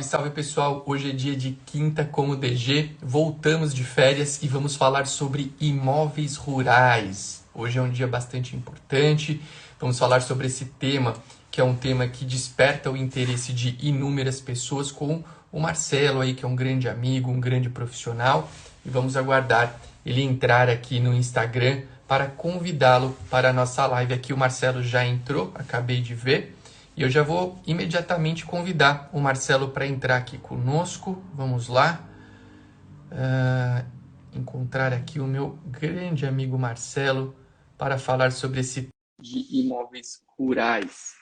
Salve pessoal, hoje é dia de quinta como DG, voltamos de férias e vamos falar sobre imóveis rurais. Hoje é um dia bastante importante, vamos falar sobre esse tema, que é um tema que desperta o interesse de inúmeras pessoas, com o Marcelo aí, que é um grande amigo, um grande profissional, e vamos aguardar ele entrar aqui no Instagram para convidá-lo para a nossa live aqui. O Marcelo já entrou, acabei de ver. E eu já vou imediatamente convidar o Marcelo para entrar aqui conosco. Vamos lá. Encontrar aqui o meu grande amigo Marcelo para falar sobre esse de imóveis rurais.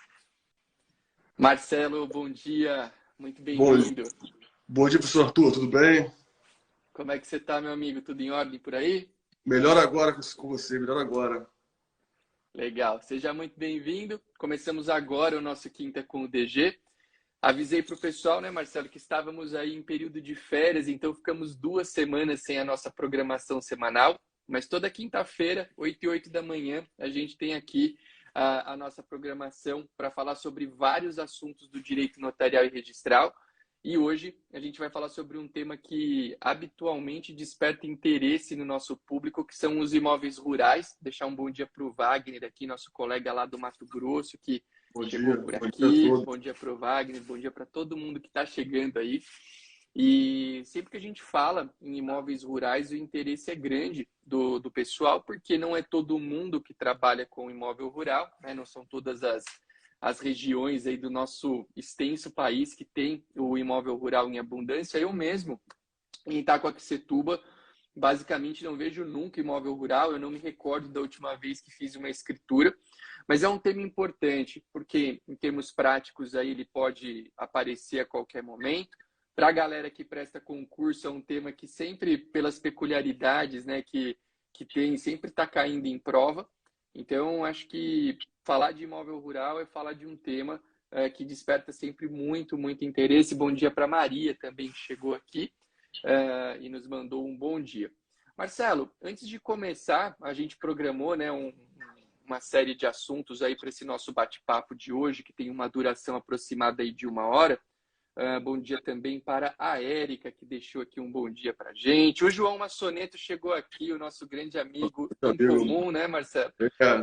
Marcelo, bom dia. Muito bem-vindo. Bom dia, professor Arthur. Tudo bem? Como é que você está, meu amigo? Tudo em ordem por aí? Melhor agora com você, melhor agora. Legal, seja muito bem-vindo. Começamos agora o nosso Quinta com o DG. Avisei para o pessoal, né, Marcelo, que estávamos aí em período de férias, então ficamos 2 semanas sem a nossa programação semanal, mas toda quinta-feira, 8 e 8 da manhã, a gente tem aqui a nossa programação para falar sobre vários assuntos do direito notarial e registral. E hoje a gente vai falar sobre um tema que habitualmente desperta interesse no nosso público, que são os imóveis rurais. Deixar um bom dia para o Wagner aqui, nosso colega lá do Mato Grosso, que chegou por aqui. Bom dia para o Wagner, bom dia para todo mundo que está chegando aí. E sempre que a gente fala em imóveis rurais, o interesse é grande do pessoal, porque não é todo mundo que trabalha com imóvel rural, né? Não são todas as regiões aí do nosso extenso país que tem o imóvel rural em abundância. Eu mesmo, em Itacoaquecetuba, basicamente não vejo nunca imóvel rural. Eu não me recordo da última vez que fiz uma escritura, mas é um tema importante, porque em termos práticos aí ele pode aparecer a qualquer momento. Para a galera que presta concurso, é um tema que sempre, pelas peculiaridades, né, que tem, sempre está caindo em prova. Então, acho que falar de imóvel rural é falar de um tema que desperta sempre muito interesse. Bom dia para Maria também, que chegou aqui e nos mandou um bom dia. Marcelo, antes de começar, a gente programou, né, uma série de assuntos aí para esse nosso bate-papo de hoje, que tem uma duração aproximada aí de 1 hora. Bom dia também para a Érica, que deixou aqui um bom dia para a gente. O João Massoneto chegou aqui, o nosso grande amigo em comum, né, Marcelo?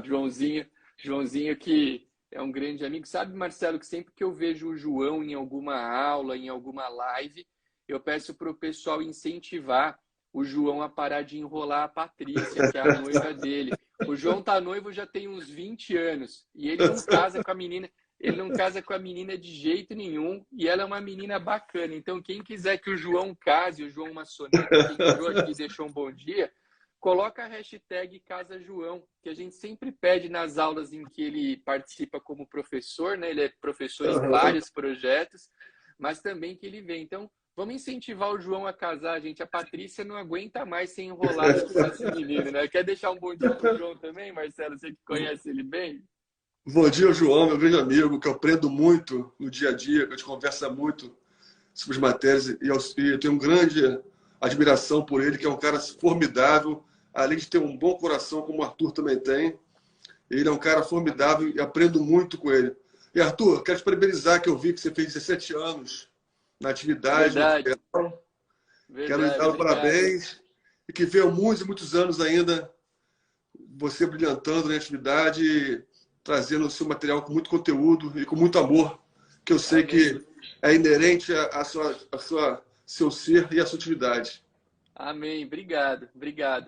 Joãozinho, que é um grande amigo. Sabe, Marcelo, que sempre que eu vejo o João em alguma aula, em alguma live, eu peço para o pessoal incentivar o João a parar de enrolar a Patrícia, que é a noiva dele. O João tá noivo já tem uns 20 anos e ele não casa com a menina. Ele não casa com a menina de jeito nenhum e ela é uma menina bacana. Então, quem quiser que o João case, o João Massoneto, que entrou aqui e deixou um bom dia, coloca a hashtag Casa João, que a gente sempre pede nas aulas em que ele participa como professor, né? Ele é professor em vários projetos, mas também que ele vem. Então, vamos incentivar o João a casar, gente. A Patrícia não aguenta mais ser enrolada com esse menino, né? Quer deixar um bom dia pro João também, Marcelo? Você que conhece ele bem? Bom dia, João, meu grande amigo, que eu aprendo muito no dia a dia, que a gente conversa muito sobre as matérias, e eu tenho uma grande admiração por ele, que é um cara formidável, além de ter um bom coração, como o Arthur também tem. Ele é um cara formidável e aprendo muito com ele. E, Arthur, quero te parabenizar, que eu vi que você fez 17 anos na atividade. Verdade. Quero lhe dar os parabéns e que venham muitos e muitos anos ainda você brilhantando na atividade, trazendo o seu material com muito conteúdo e com muito amor, que eu sei que é inerente seu ser e a sua atividade. Amém. Obrigado.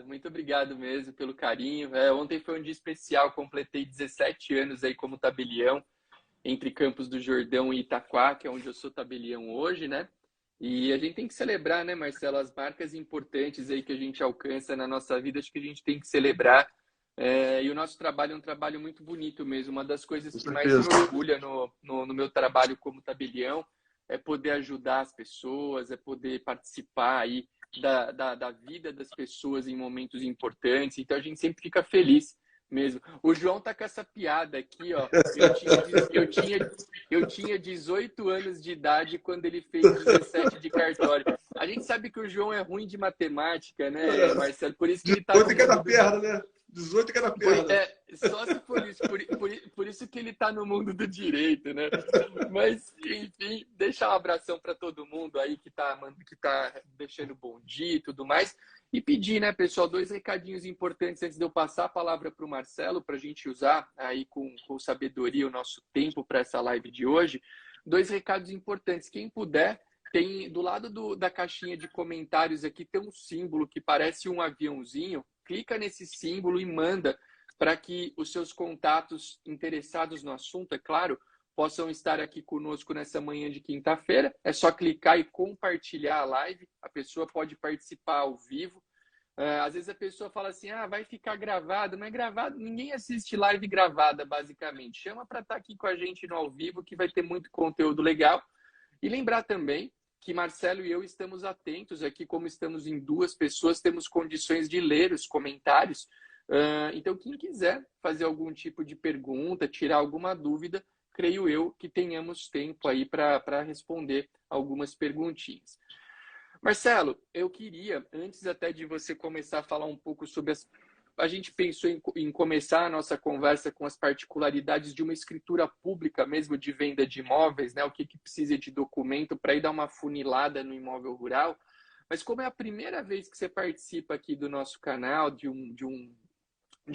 Muito obrigado mesmo pelo carinho. Ontem foi um dia especial, completei 17 anos aí como tabelião entre Campos do Jordão e Itaquá, que é onde eu sou tabelião hoje, né? E a gente tem que celebrar, né, Marcelo, as marcas importantes aí que a gente alcança na nossa vida. Acho que a gente tem que celebrar. E o nosso trabalho é um trabalho muito bonito mesmo. Uma das coisas que mais me orgulha no meu trabalho como tabelião é poder ajudar as pessoas, é poder participar aí da vida das pessoas em momentos importantes. Então a gente sempre fica feliz mesmo. O João tá com essa piada aqui, ó. Eu tinha 18 anos de idade quando ele fez 17 de cartório. A gente sabe que o João é ruim de matemática, né, Marcelo? Por isso que ele tá Quanto em cada perna, né? 18 em cada perna. Só se for isso. Por isso que ele está no mundo do direito, né? Mas, enfim, deixar um abração para todo mundo aí que tá deixando bom dia e tudo mais. E pedir, né, pessoal, 2 recadinhos importantes antes de eu passar a palavra para o Marcelo, para a gente usar aí com sabedoria o nosso tempo para essa live de hoje. 2 recados importantes. Quem puder, tem do lado da caixinha de comentários aqui, tem um símbolo que parece um aviãozinho. Clica nesse símbolo e manda para que os seus contatos interessados no assunto, é claro, possam estar aqui conosco nessa manhã de quinta-feira. É só clicar e compartilhar a live. A pessoa pode participar ao vivo. Às vezes a pessoa fala assim, vai ficar gravado. Não é gravado, ninguém assiste live gravada, basicamente. Chama para estar aqui com a gente no ao vivo, que vai ter muito conteúdo legal. E lembrar também que Marcelo e eu estamos atentos aqui, como estamos em 2 pessoas, temos condições de ler os comentários. Então, quem quiser fazer algum tipo de pergunta, tirar alguma dúvida, creio eu que tenhamos tempo aí para responder algumas perguntinhas. Marcelo, eu queria, antes até de você começar a falar um pouco sobre a gente pensou em começar a nossa conversa com as particularidades de uma escritura pública mesmo de venda de imóveis, né? O que precisa de documento para ir dar uma funilada no imóvel rural. Mas como é a primeira vez que você participa aqui do nosso canal, de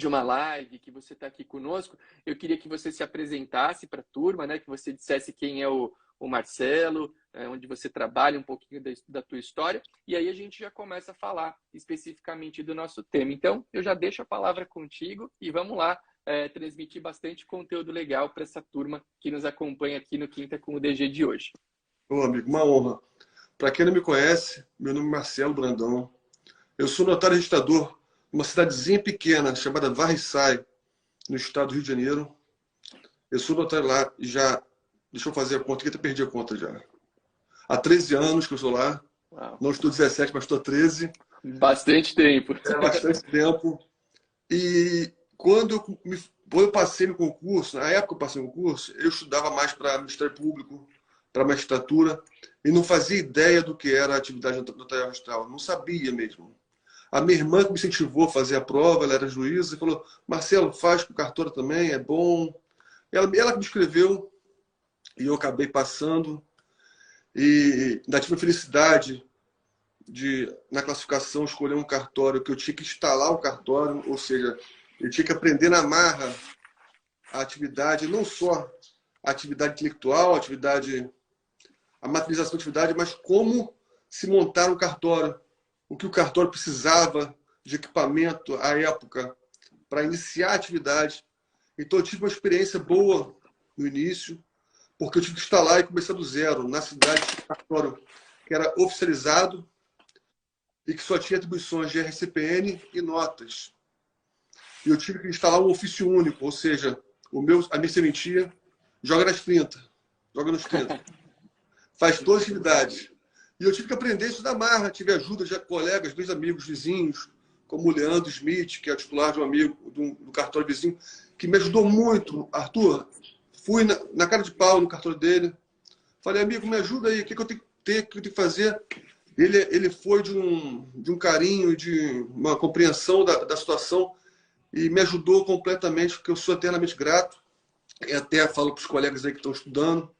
uma live, que você está aqui conosco, eu queria que você se apresentasse para a turma, né? Que você dissesse quem é o Marcelo, onde você trabalha, um pouquinho da tua história, e aí a gente já começa a falar especificamente do nosso tema. Então, eu já deixo a palavra contigo e vamos lá transmitir bastante conteúdo legal para essa turma que nos acompanha aqui no Quinta com o DG de hoje. Ô, amigo, uma honra. Para quem não me conhece, meu nome é Marcelo Brandão. Eu sou notário registrador de uma cidadezinha pequena chamada Varriçai, no estado do Rio de Janeiro. Eu sou notário lá já... Deixa eu fazer a conta aqui, até perdi a conta já. Há 13 anos que eu sou lá. Uau. Não estou 17, mas estou 13. Bastante tempo. Bastante tempo. E quando eu passei no concurso, na época que eu passei no concurso, eu estudava mais para Ministério Público, para magistratura, e não fazia ideia do que era a atividade notarial registral. Não sabia mesmo. A minha irmã que me incentivou a fazer a prova, ela era juíza, e falou, Marcelo, faz com cartório também, é bom. Ela que me escreveu, e eu acabei passando. E ainda tive a felicidade de, na classificação, escolher um cartório que eu tinha que instalar o cartório, ou seja, eu tinha que aprender na marra a atividade, não só a atividade intelectual, a materialização da atividade, mas como se montar um cartório, o que o cartório precisava de equipamento à época para iniciar a atividade. Então eu tive uma experiência boa no início, porque eu tive que instalar e começar do zero. Na cidade tinha um cartório que era oficializado e que só tinha atribuições de RCPN e notas. E eu tive que instalar um ofício único, ou seja, a minha sementia joga nas 30, joga nos 30. Faz todas as atividades. E eu tive que aprender isso da marra. Tive ajuda de colegas, meus amigos, vizinhos, como o Leandro Smith, que é titular de um amigo do cartório vizinho, que me ajudou muito. Arthur, fui na cara de pau no cartório dele. Falei, amigo, me ajuda aí, o que eu tenho que ter, o que eu tenho que fazer? Ele foi de um carinho, de uma compreensão da situação e me ajudou completamente, porque eu sou eternamente grato. E até falo para os colegas aí que estão estudando,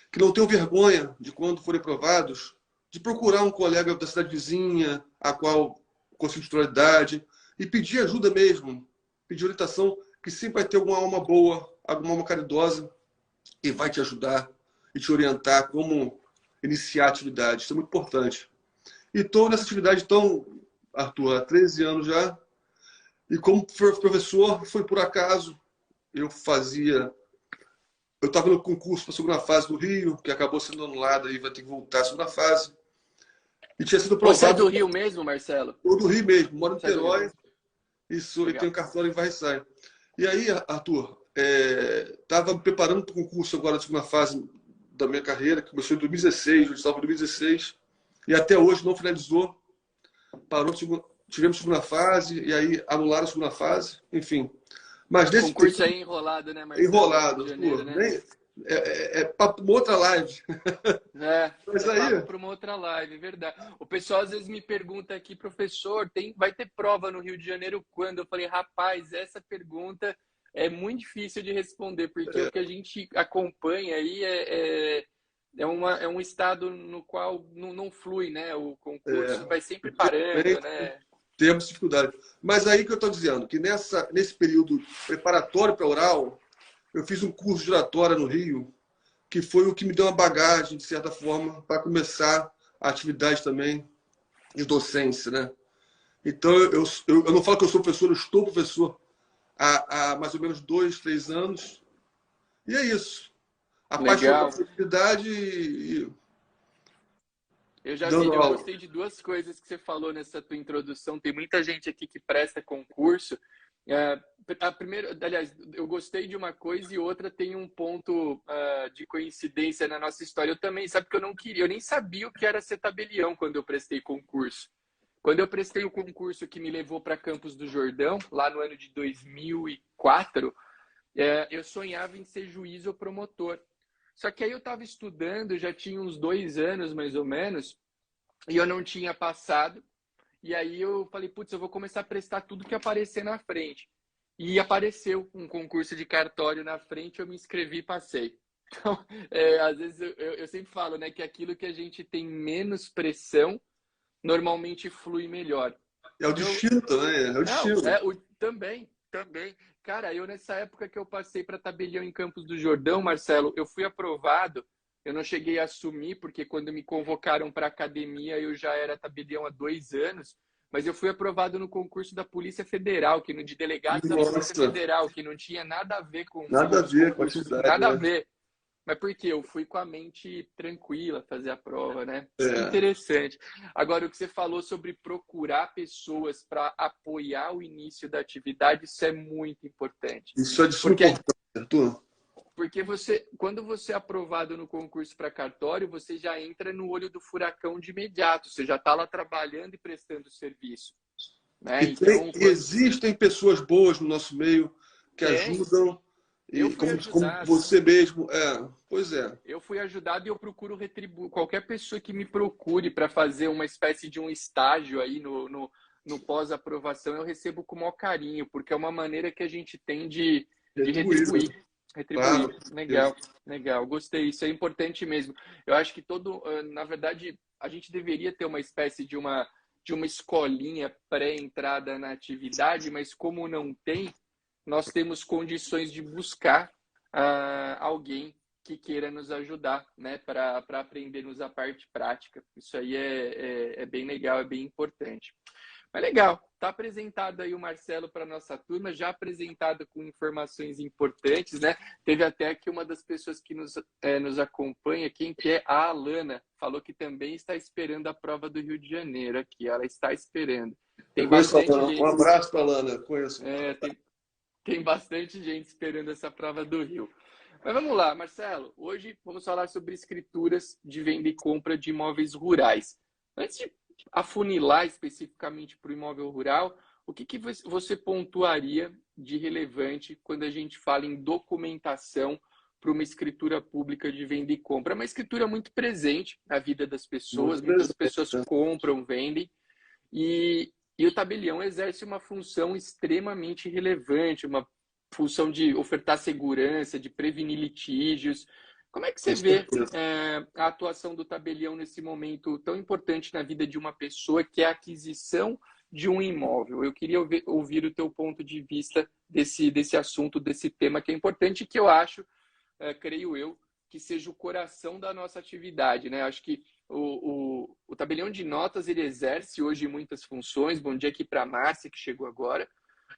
que não tenham vergonha de, quando forem aprovados, de procurar um colega da cidade vizinha, a qual consiga titularidade, e pedir ajuda mesmo, pedir orientação, que sempre vai ter alguma alma boa, alguma alma caridosa, que vai te ajudar e te orientar como iniciar a atividade. Isso é muito importante. E estou nessa atividade, então, Arthur, há 13 anos já, e como professor, foi por acaso, eu estava no concurso para a segunda fase do Rio, que acabou sendo anulado e vai ter que voltar à segunda fase. E tinha sido aprovado. Você é do Rio mesmo, Marcelo? Eu do Rio mesmo, moro em Niterói. Isso, e tenho cartório em Varriçai. E aí, Arthur, estava me preparando para o concurso agora da segunda fase da minha carreira, que começou em 2016, eu estava em 2016, e até hoje não finalizou. Parou, tivemos segunda fase, e aí anularam a segunda fase, enfim. Mas nesse concurso aí enrolado, né, Marcelo? Enrolado, Arthur. Né? É papo para uma outra live. Mas aí... para uma outra live, verdade. O pessoal às vezes me pergunta aqui, professor, vai ter prova no Rio de Janeiro quando? Eu falei, rapaz, essa pergunta é muito difícil de responder, porque o que a gente acompanha aí é um estado no qual não flui, né? O concurso vai sempre parando, né? Temos dificuldade. Mas aí que eu estou dizendo, que nesse período preparatório para oral, eu fiz um curso de oratória no Rio, que foi o que me deu uma bagagem, de certa forma, para começar a atividade também de docência, né? Então, eu não falo que eu sou professor, eu estou professor há mais ou menos 2, 3 anos. E é isso. Apaixonado pela atividade e eu gostei de duas coisas que você falou nessa tua introdução. Tem muita gente aqui que presta concurso. A primeira, aliás, eu gostei de uma coisa e outra tem um ponto de coincidência na nossa história. Eu também, sabe que eu nem sabia o que era ser tabelião quando eu prestei concurso. Quando eu prestei o concurso que me levou para Campos do Jordão, lá no ano de 2004, eu sonhava em ser juiz ou promotor. Só que aí eu estava estudando, já tinha uns 2 anos mais ou menos, e eu não tinha passado. E aí eu falei, putz, eu vou começar a prestar tudo que aparecer na frente. E apareceu um concurso de cartório na frente, eu me inscrevi e passei. Então, às vezes eu sempre falo, né, que aquilo que a gente tem menos pressão, normalmente flui melhor. É o destino também, é o destino. Também. Cara, eu nessa época que eu passei para tabelião em Campos do Jordão, Marcelo, eu fui aprovado. Eu não cheguei a assumir, porque quando me convocaram para a academia, eu já era tabelião há 2 anos, mas eu fui aprovado no concurso da Polícia Federal, de delegado da Polícia Federal, que não tinha nada a ver com nada a ver com a atividade. Nada a ver. Mas por quê? Eu fui com a mente tranquila fazer a prova, né? Interessante. Agora, o que você falou sobre procurar pessoas para apoiar o início da atividade, isso é muito importante. Isso é de suma importância, Arthur. Porque quando você é aprovado no concurso para cartório, você já entra no olho do furacão de imediato. Você já está lá trabalhando e prestando serviço. Né? Então, existem pessoas boas no nosso meio que ajudam. E como você mesmo. Pois é. Eu fui ajudado e eu procuro retribuir. Qualquer pessoa que me procure para fazer uma espécie de um estágio aí no pós-aprovação, eu recebo com o maior carinho, porque é uma maneira que a gente tem de retribuir. Claro. Legal. Gostei. Isso é importante mesmo. Eu acho que na verdade, a gente deveria ter uma espécie de uma escolinha pré-entrada na atividade, mas como não tem, nós temos condições de buscar alguém que queira nos ajudar, né, para aprendermos a parte prática. Isso aí é bem legal, é bem importante. Mas legal, está apresentado aí o Marcelo para a nossa turma, já apresentado com informações importantes, né? Teve até aqui uma das pessoas que nos acompanha, que é a Alana, falou que também está esperando a prova do Rio de Janeiro aqui, ela está esperando. Tem bastante gente... Um abraço para a Alana, conheço. Tem bastante gente esperando essa prova do Rio. Mas vamos lá, Marcelo, hoje vamos falar sobre escrituras de venda e compra de imóveis rurais. Antes de afunilar especificamente para o imóvel rural, o que você pontuaria de relevante quando a gente fala em documentação para uma escritura pública de venda e compra? É uma escritura muito presente na vida das pessoas, muitas pessoas compram, vendem, e o tabelião exerce uma função extremamente relevante, uma função de ofertar segurança, de prevenir litígios. Como é que você vê a atuação do tabelião nesse momento tão importante na vida de uma pessoa, que é a aquisição de um imóvel? Eu queria ouvir o teu ponto de vista desse assunto, desse tema que é importante e que eu acho, creio eu, que seja o coração da nossa atividade, né? Acho que o tabelião de notas, ele exerce hoje muitas funções. Bom dia aqui para a Márcia, que chegou agora.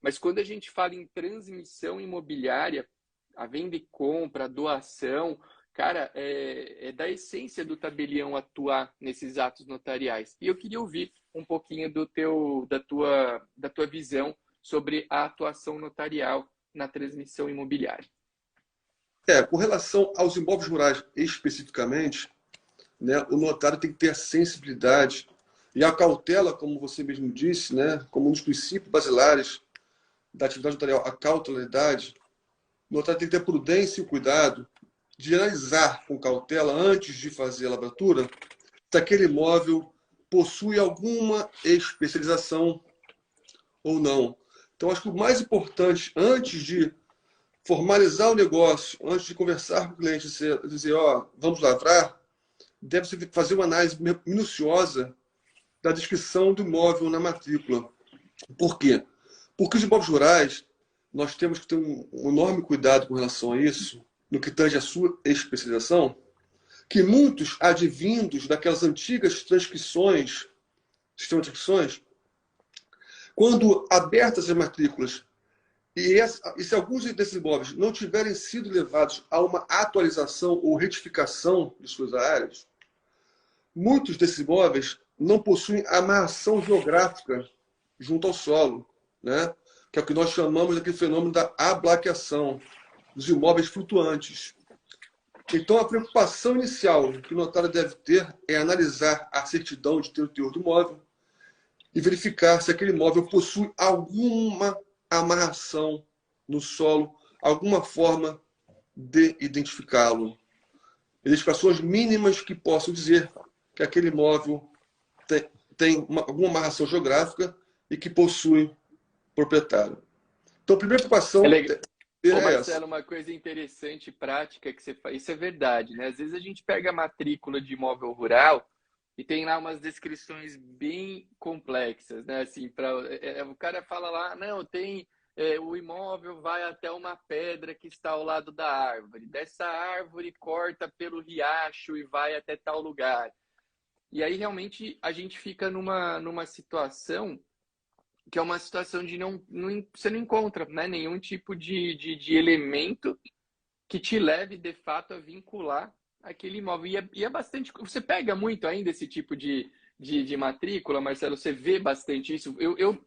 Mas quando a gente fala em transmissão imobiliária, a venda e compra, a doação, cara, é da essência do tabelião atuar nesses atos notariais. E eu queria ouvir um pouquinho da tua visão sobre a atuação notarial na transmissão imobiliária. Com relação aos imóveis rurais especificamente, né, o notário tem que ter a sensibilidade e a cautela, como você mesmo disse, né, como um dos princípios basilares da atividade notarial, a cautelariedade. O notário tem que ter prudência e o cuidado de analisar com cautela, antes de fazer a lavratura, se aquele imóvel possui alguma especialização ou não. Então, acho que o mais importante, antes de formalizar o negócio, antes de conversar com o cliente, dizer, ó, vamos lavrar, deve-se fazer uma análise minuciosa da descrição do imóvel na matrícula. Por quê? Porque os imóveis rurais, nós temos que ter um enorme cuidado com relação a isso, no que tange a sua especialização, que muitos advindos daquelas antigas transcrições, sistema de transcrições, quando abertas as matrículas, e se alguns desses imóveis não tiverem sido levados a uma atualização ou retificação de suas áreas, muitos desses imóveis não possuem amarração geográfica junto ao solo, né? Que é o que nós chamamos daquele fenômeno da ablaqueação dos imóveis flutuantes. Então, a preocupação inicial que o notário deve ter é analisar a certidão de ter o teor do imóvel e verificar se aquele imóvel possui alguma amarração no solo, alguma forma de identificá-lo. Identificações mínimas que possam dizer que aquele imóvel tem alguma amarração geográfica e que possui proprietário. Então, a primeira preocupação Ô, Marcelo, uma coisa interessante e prática que você faz, isso é verdade, né? Às vezes a gente pega a matrícula de imóvel rural e tem lá umas descrições bem complexas, né? Assim, o cara fala lá, não, tem o imóvel vai até uma pedra que está ao lado da árvore. Dessa árvore corta pelo riacho e vai até tal lugar. E aí realmente a gente fica numa situação que é uma situação de você não encontra, né, nenhum tipo de elemento que te leve de fato a vincular aquele imóvel. E é bastante. Você pega muito ainda esse tipo de matrícula, Marcelo? Você vê bastante isso?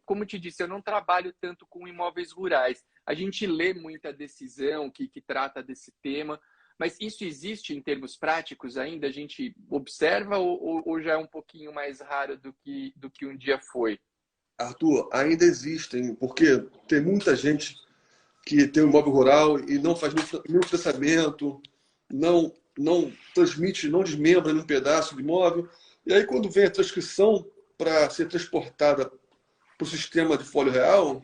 Como te disse, eu não trabalho tanto com imóveis rurais. A gente lê muita decisão que trata desse tema, mas isso existe em termos práticos ainda? A gente observa ou já é um pouquinho mais raro do que um dia foi? Arthur, ainda existem, porque tem muita gente que tem um imóvel rural e não faz nenhum financiamento, não transmite, não desmembra nenhum pedaço de imóvel. E aí, quando vem a transcrição para ser transportada para o sistema de folha real,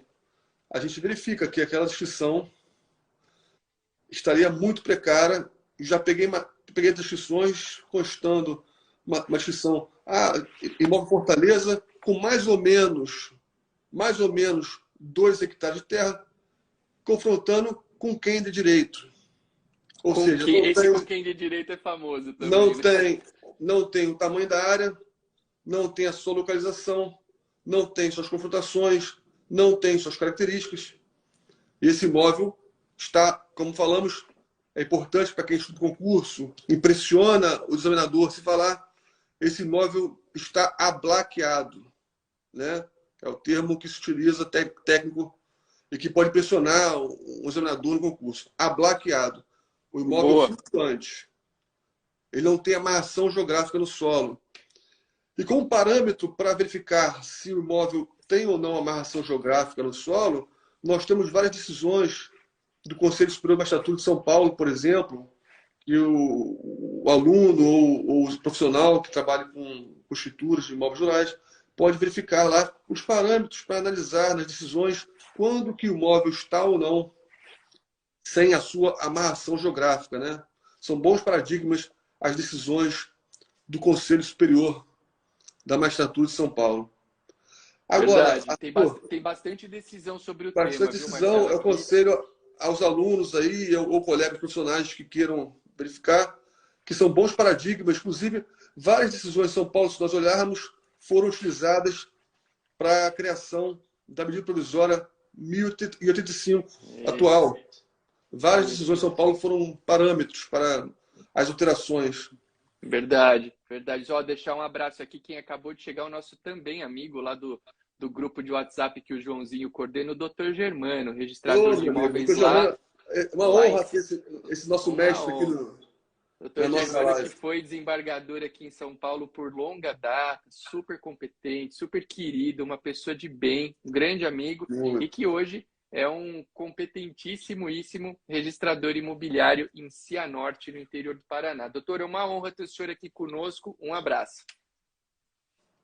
a gente verifica que aquela descrição estaria muito precária. Já peguei descrições constando uma descrição. Imóvel Fortaleza com mais ou menos 2 hectares de terra, confrontando com quem de direito. Ou seja, com quem de direito é famoso também. Não tem o tamanho da área, não tem a sua localização, não tem suas confrontações, não tem suas características. Esse imóvel está, como falamos, é importante para quem estuda concurso, impressiona o examinador se falar, esse imóvel está ablaqueado, né? É o termo que se utiliza técnico e que pode impressionar um examinador no concurso. Ablaqueado. O imóvel flutuante. Ele não tem amarração geográfica no solo. E como parâmetro para verificar se o imóvel tem ou não amarração geográfica no solo, nós temos várias decisões do Conselho Superior de Magistratura de São Paulo, por exemplo, que o aluno ou o profissional que trabalha com escrituras de imóveis rurais pode verificar lá os parâmetros para analisar nas decisões quando que o imóvel está ou não sem a sua amarração geográfica, né? São bons paradigmas as decisões do Conselho Superior da Magistratura de São Paulo. Agora, verdade, tem bastante decisão sobre o tema. Bastante decisão, eu aconselho aos alunos aí ou colegas profissionais que queiram verificar que são bons paradigmas. Inclusive, várias decisões em São Paulo, se nós olharmos, foram utilizadas para a criação da medida provisória 1085 atual. Várias decisões em São Paulo foram parâmetros para as alterações. Verdade, verdade. Ó, deixar um abraço aqui, quem acabou de chegar, o nosso também amigo lá do grupo de WhatsApp que o Joãozinho coordena, o Dr. Germano, registrador de imóveis lá. É uma honra ter esse nosso mestre aqui no... Doutor Germano, que foi desembargador aqui em São Paulo por longa data, super competente, super querido, uma pessoa de bem, um grande amigo, e que hoje é um competentíssimo registrador imobiliário em Cianorte, no interior do Paraná. Doutor, é uma honra ter o senhor aqui conosco. Um abraço.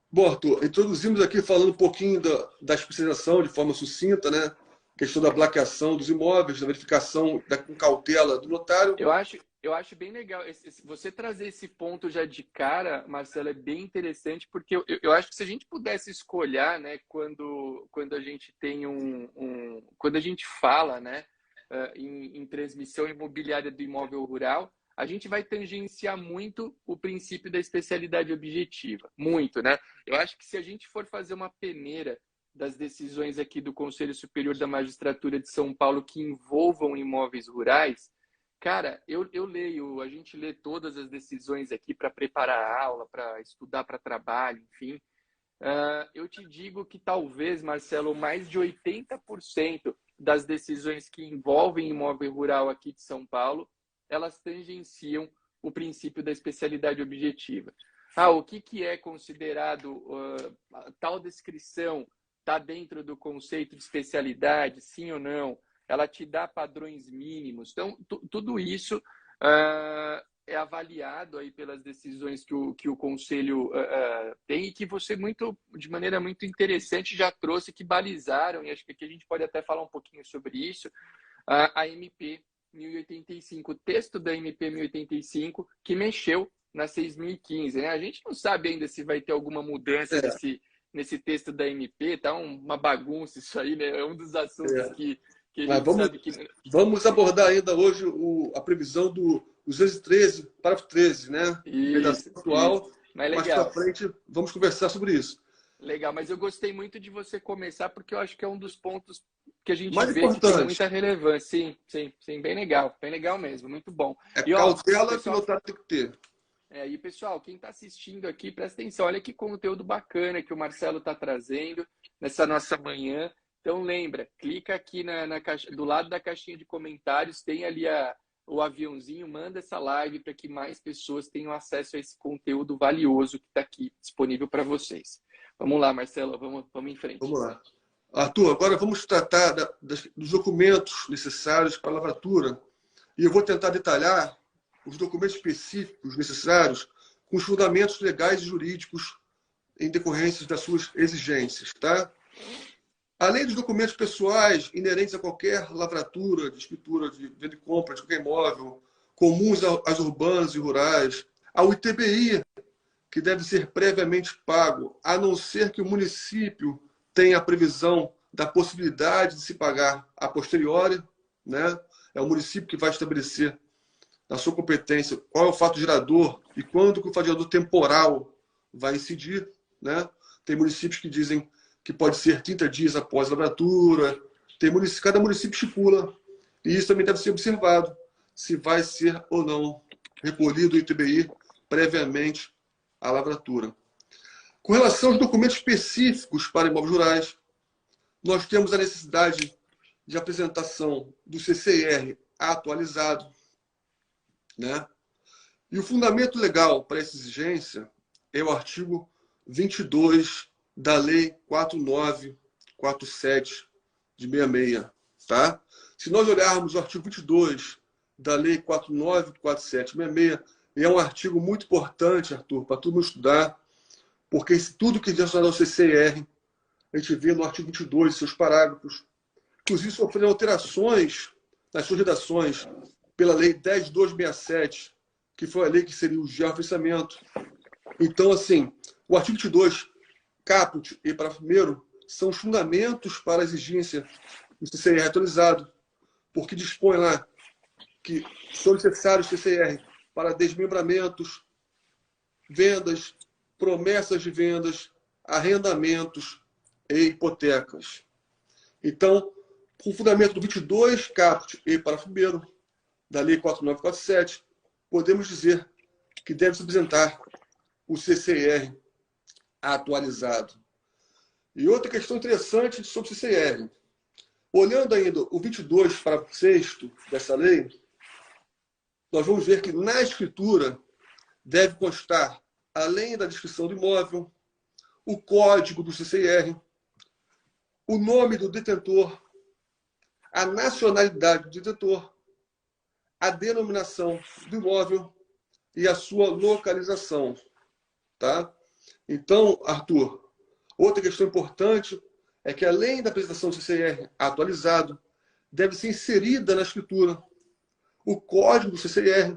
Bom, Arthur, introduzimos aqui falando um pouquinho da especialização de forma sucinta, né? Questão da bloqueação dos imóveis, da verificação com cautela do notário. Eu acho bem legal. Você trazer esse ponto já de cara, Marcelo, é bem interessante, porque eu acho que se a gente pudesse escolher, né, quando a gente tem quando a gente fala, né, em transmissão imobiliária do imóvel rural, a gente vai tangenciar muito o princípio da especialidade objetiva. Muito, né? Eu acho que se a gente for fazer uma peneira das decisões aqui do Conselho Superior da Magistratura de São Paulo que envolvam imóveis rurais, cara, a gente lê todas as decisões aqui para preparar a aula, para estudar para trabalho, enfim. Eu te digo que talvez, Marcelo, mais de 80% das decisões que envolvem imóvel rural aqui de São Paulo, elas tangenciam o princípio da especialidade objetiva. O que é considerado tal descrição está dentro do conceito de especialidade, sim ou não? Ela te dá padrões mínimos. Então, tudo isso é avaliado aí pelas decisões que o Conselho tem e que você, de maneira muito interessante, já trouxe, que balizaram, e acho que aqui a gente pode até falar um pouquinho sobre isso, a MP 1085, o texto da MP 1085, que mexeu na 6.015. Né? A gente não sabe ainda se vai ter alguma mudança nesse texto da MP, tá uma bagunça isso aí, né? É um dos assuntos que a gente sabe que... Vamos abordar ainda hoje a previsão do 213, parágrafo 13, né? Isso, atual. Mas mais para frente vamos conversar sobre isso. Legal, mas eu gostei muito de você começar, porque eu acho que é um dos pontos que a gente mais vê importante. Que tem muita relevância. Sim, bem legal mesmo, muito bom. Cautela que o notário tem que ter. E pessoal, quem está assistindo aqui, presta atenção, olha que conteúdo bacana que o Marcelo está trazendo nessa nossa manhã. Então lembra, clica aqui na caixa, do lado da caixinha de comentários, tem ali o aviãozinho, manda essa live para que mais pessoas tenham acesso a esse conteúdo valioso que está aqui disponível para vocês. Vamos lá, Marcelo, vamos em frente. Vamos lá. Arthur, agora vamos tratar dos documentos necessários para a lavratura. E eu vou tentar detalhar os documentos específicos necessários com os fundamentos legais e jurídicos em decorrência das suas exigências, tá? Além dos documentos pessoais inerentes a qualquer lavratura, de escritura, de venda e compra de qualquer imóvel, comuns às urbanas e rurais, ao ITBI, que deve ser previamente pago, a não ser que o município tenha a previsão da possibilidade de se pagar a posteriori, né? É o município que vai estabelecer na sua competência qual é o fato gerador e quando que o fato gerador temporal vai incidir, né? Tem municípios que dizem que pode ser 30 dias após a lavratura, cada município estipula, e isso também deve ser observado, se vai ser ou não recolhido o ITBI previamente à lavratura. Com relação aos documentos específicos para imóveis rurais, nós temos a necessidade de apresentação do CCIR atualizado, né? E o fundamento legal para essa exigência é o artigo 22 da Lei 4947 de 66, tá? Se nós olharmos o artigo 22 da Lei 4947 de 66, é um artigo muito importante, Arthur, para todo mundo estudar, porque tudo que é relacionado ao CCR, a gente vê no artigo 22, seus parágrafos, inclusive sofreram alterações nas suas redações pela Lei 10.267, que foi a lei que seria o georreferenciamento. Então, assim, o artigo 22, caput e parágrafo 1º, são os fundamentos para a exigência do CCR atualizado, porque dispõe lá que são necessários CCR para desmembramentos, vendas, promessas de vendas, arrendamentos e hipotecas. Então, com o fundamento do 22, caput e parágrafo 1º da Lei 4947, podemos dizer que deve se apresentar o CCR atualizado. E outra questão interessante sobre o CCR. Olhando ainda o 22, parágrafo 6º dessa lei, nós vamos ver que na escritura deve constar, além da descrição do imóvel, o código do CCR, o nome do detentor, a nacionalidade do detentor, a denominação do imóvel e a sua localização. Tá? Então, Arthur, outra questão importante é que, além da apresentação do CCR atualizado, deve ser inserida na escritura o código do CCR,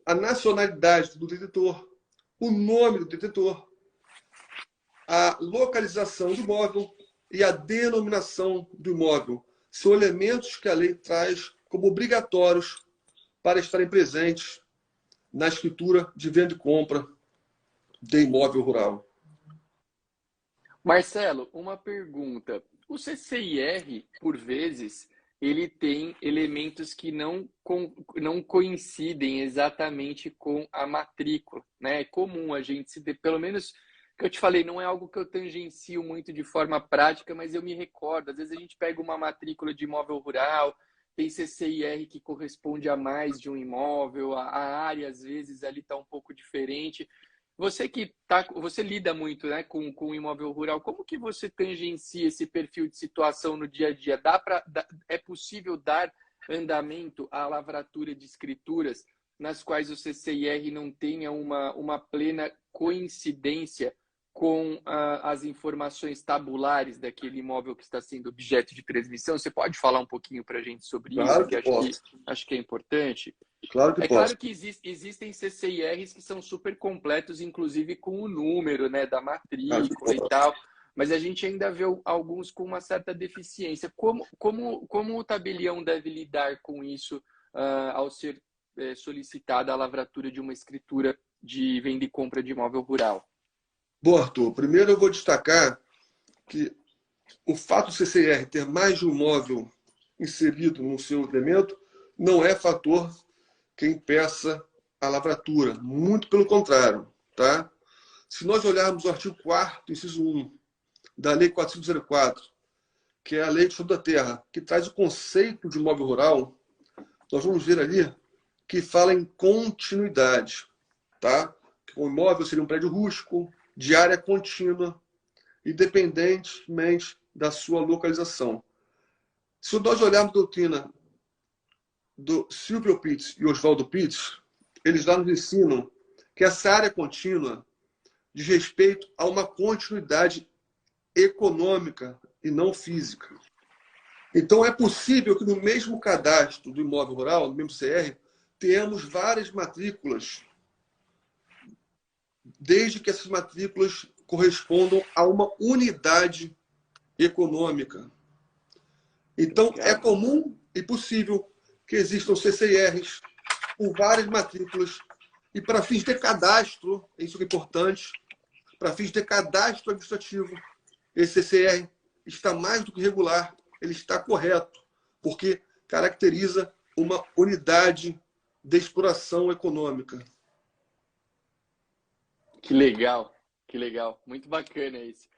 a nacionalidade do detentor, o nome do detentor, a localização do imóvel e a denominação do imóvel. São elementos que a lei traz como obrigatórios para estarem presentes na escritura de venda e compra de imóvel rural. Marcelo, uma pergunta. O CCIR, por vezes, ele tem elementos que não coincidem exatamente com a matrícula, né? É comum a gente se ter, pelo menos, que eu te falei, não é algo que eu tangencio muito de forma prática, mas eu me recordo. Às vezes a gente pega uma matrícula de imóvel rural, tem CCIR que corresponde a mais de um imóvel, a área, às vezes, ali está um pouco diferente. Você lida muito, né, com o imóvel rural, como que você tangencia esse perfil de situação no dia a dia? É possível dar andamento à lavratura de escrituras nas quais o CCIR não tenha uma plena coincidência com as informações tabulares daquele imóvel que está sendo objeto de transmissão? Você pode falar um pouquinho para a gente sobre Claro isso, que acho que é importante? Claro que É posso. claro que existem CCIRs que são super completos, inclusive com o número, né, da matrícula e tal, mas a gente ainda vê alguns com uma certa deficiência. Como o tabelião deve lidar com isso ao ser solicitada a lavratura de uma escritura de venda e compra de imóvel rural? Bom, Arthur, primeiro eu vou destacar que o fato do CCR ter mais de um imóvel inserido no seu elemento não é fator que impeça a lavratura. Muito pelo contrário. Tá? Se nós olharmos o artigo 4º, inciso 1, da Lei 4504, que é a Lei do Estado da Terra, que traz o conceito de imóvel rural, nós vamos ver ali que fala em continuidade. Tá? O imóvel seria um prédio rústico, de área contínua, independentemente da sua localização. Se nós olharmos a doutrina do Silvio Pitts e Oswaldo Pitts, eles lá nos ensinam que essa área contínua diz respeito a uma continuidade econômica e não física. Então, é possível que no mesmo cadastro do imóvel rural, no mesmo CR, tenhamos várias matrículas, desde que essas matrículas correspondam a uma unidade econômica. Então, é comum e possível que existam CCIRs com várias matrículas e, para fins de cadastro, isso é importante, para fins de cadastro administrativo, esse CCR está mais do que regular, ele está correto, porque caracteriza uma unidade de exploração econômica. Que legal, que legal. Muito bacana isso.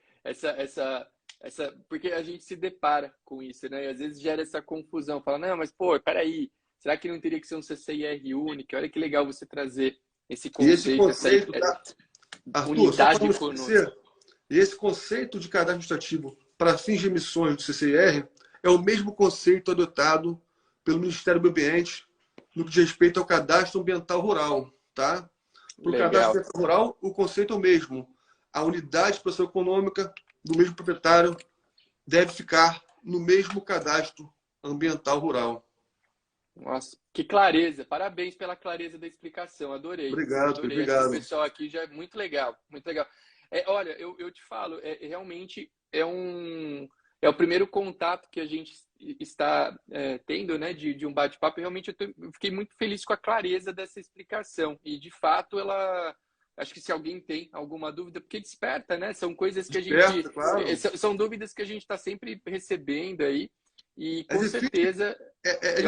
Porque a gente se depara com isso, né? E às vezes gera essa confusão. Fala, não, mas pô, peraí, será que não teria que ser um CCIR único? Olha que legal você trazer esse conceito, Arthur, unidade econômica. Esse conceito de cadastro administrativo para fins de emissões do CCIR é o mesmo conceito adotado pelo Ministério do Ambiente no que diz respeito ao cadastro ambiental rural, tá? Para o cadastro ambiental rural, o conceito é o mesmo. A unidade de exploração econômica do mesmo proprietário deve ficar no mesmo cadastro ambiental rural. Nossa, que clareza. Parabéns pela clareza da explicação. Adorei. Obrigado, Adorei. obrigado. Acho que o pessoal aqui já é muito legal, muito legal. Olha, eu te falo, realmente é o primeiro contato que a gente está tendo, né, de um bate-papo. Realmente eu fiquei muito feliz com a clareza dessa explicação. E, de fato, acho que se alguém tem alguma dúvida, porque desperta, né? São coisas que claro. São dúvidas que a gente está sempre recebendo aí. E, com difícil, certeza... É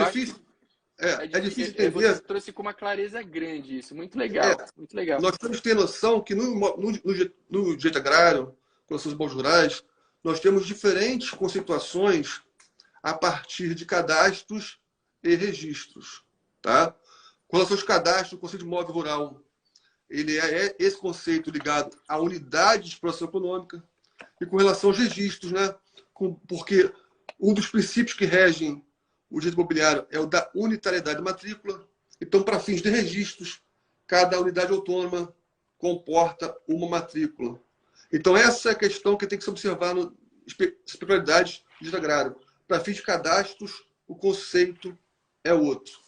difícil entender. Você trouxe com uma clareza grande isso. Muito legal, muito legal. Nós temos que ter noção que no direito agrário, com as imóveis rurais, nós temos diferentes conceituações a partir de cadastros e registros. Tá? Com relação aos cadastros, o conceito de imóvel rural, ele é esse conceito ligado à unidade de exploração econômica, e com relação aos registros, né? Porque Um dos princípios que regem o direito imobiliário é o da unitariedade de matrícula. Então, para fins de registros, cada unidade autônoma comporta uma matrícula. Então, essa é a questão que tem que se observar no peculiaridades do direito agrário. Para fins de cadastros, o conceito é outro.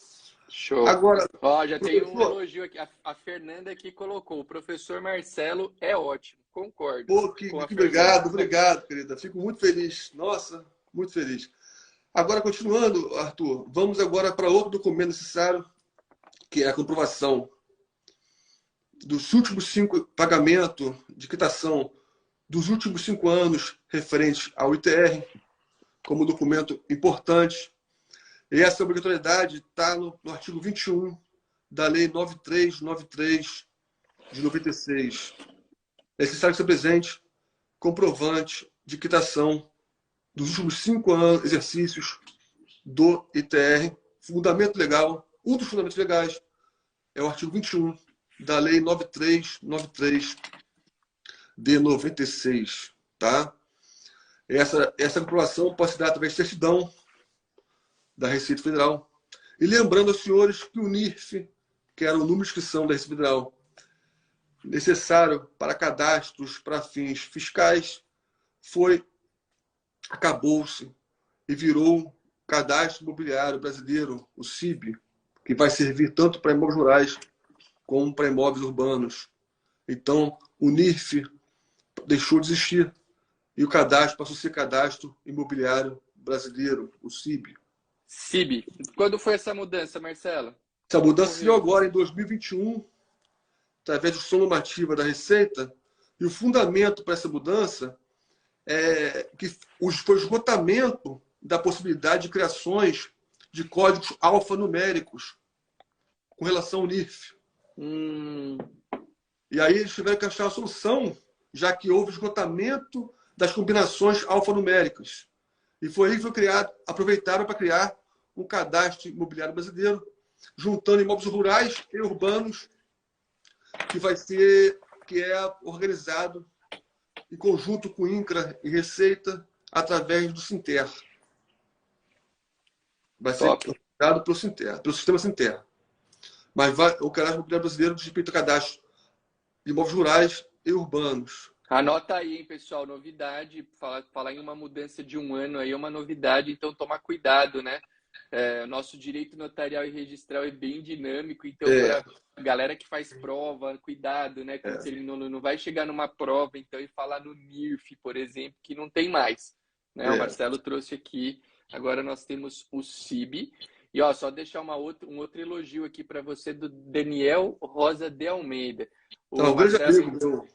Show. Agora, ó, já tem um elogio aqui. A Fernanda aqui colocou: o professor Marcelo é ótimo. Concordo. Pô, que obrigado, querida. Fico muito feliz. Nossa, muito feliz. Agora, continuando, Arthur, vamos agora para outro documento necessário, que é a comprovação dos últimos 5 pagamentos de quitação dos últimos 5 anos referentes ao ITR, como documento importante. E essa obrigatoriedade está no artigo 21 da Lei 9393 de 96. É necessário que seja presente comprovante de quitação dos últimos 5 anos, exercícios do ITR. Fundamento legal, um dos fundamentos legais é o artigo 21 da Lei 9393 de 96. Tá? Essa comprovação pode se dar através de certidão da Receita Federal. E lembrando aos senhores que o NIRF, que era o número de inscrição da Receita Federal, necessário para cadastros para fins fiscais, acabou-se e virou Cadastro Imobiliário Brasileiro, o CIB, que vai servir tanto para imóveis rurais como para imóveis urbanos. Então, o NIRF deixou de existir e o cadastro passou a ser Cadastro Imobiliário Brasileiro, o CIB. CIB. Quando foi essa mudança, Marcelo? Essa mudança se deu agora em 2021, através de ação normativa da Receita, e o fundamento para essa mudança é que foi o esgotamento da possibilidade de criações de códigos alfanuméricos com relação ao NIRF. E aí eles tiveram que achar a solução, já que houve esgotamento das combinações alfanuméricas. E foi aí que foi criado, aproveitaram para criar um cadastro imobiliário brasileiro, juntando imóveis rurais e urbanos, que é organizado em conjunto com INCRA e Receita através do Sinter. Vai ser organizado pelo sistema Sinter. Mas o cadastro imobiliário brasileiro diz respeito ao cadastro de imóveis rurais e urbanos. Anota aí, hein, pessoal, novidade, falar em uma mudança de 1 ano aí é uma novidade, então tomar cuidado, né? Nosso direito notarial e registral é bem dinâmico, então para a galera que faz prova, cuidado, né? Quando não vai chegar numa prova então e falar no NIRF, por exemplo, que não tem mais, né? O Marcelo trouxe aqui, agora nós temos o CIB. E ó, só deixar um outro elogio aqui para você do Daniel Rosa de Almeida. O Marcelo,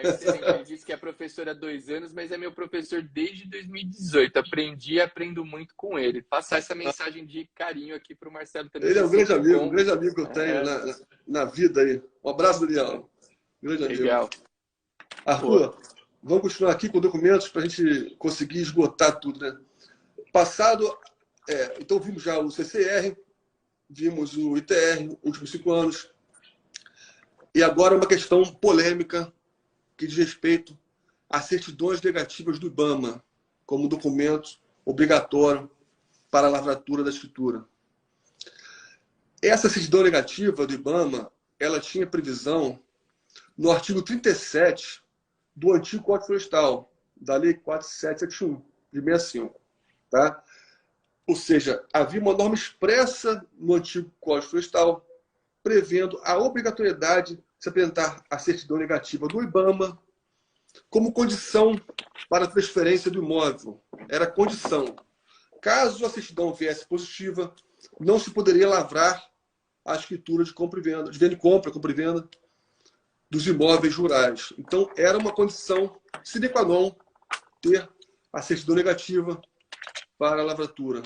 excelente. Ele disse que é professor há 2 anos, mas é meu professor desde 2018. Aprendi e aprendo muito com ele. Passar essa mensagem de carinho aqui para o Marcelo também. Ele é um grande amigo que eu tenho na vida aí. Um abraço, Daniel. Grande amigo. Legal. Arthur, vamos continuar aqui com documentos para a gente conseguir esgotar tudo, né? Então vimos já o CCR, vimos o ITR, últimos 5 anos. E agora uma questão polêmica que diz respeito às certidões negativas do IBAMA, como documento obrigatório para a lavratura da escritura. Essa certidão negativa do IBAMA, ela tinha previsão no artigo 37 do antigo Código Florestal, da Lei 4771, de 65. Tá? Ou seja, havia uma norma expressa no antigo Código Florestal prevendo a obrigatoriedade de se apresentar a certidão negativa do IBAMA como condição para a transferência do imóvel. Era condição. Caso a certidão viesse positiva, não se poderia lavrar a escritura de compra e venda, de venda e compra e venda dos imóveis rurais. Então, era uma condição sine qua non ter a certidão negativa para a lavratura.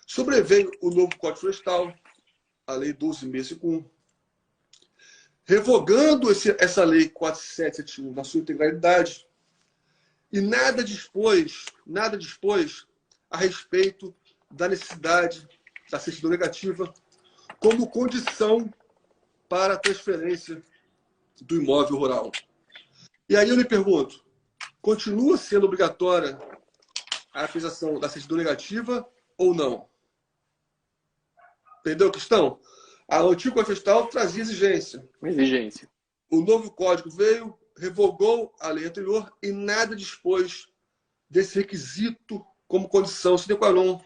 Sobreveio o novo Código Florestal, a Lei 12.651, revogando essa Lei 4771 na sua integralidade, e nada dispôs a respeito da necessidade da certidão negativa como condição para a transferência do imóvel rural. E aí eu me pergunto, continua sendo obrigatória a apreciação da certidão negativa ou não? Entendeu a questão? A antigo Código Florestal trazia exigência. Uma exigência. O novo código veio, revogou a lei anterior e nada dispôs desse requisito como condição sine qua non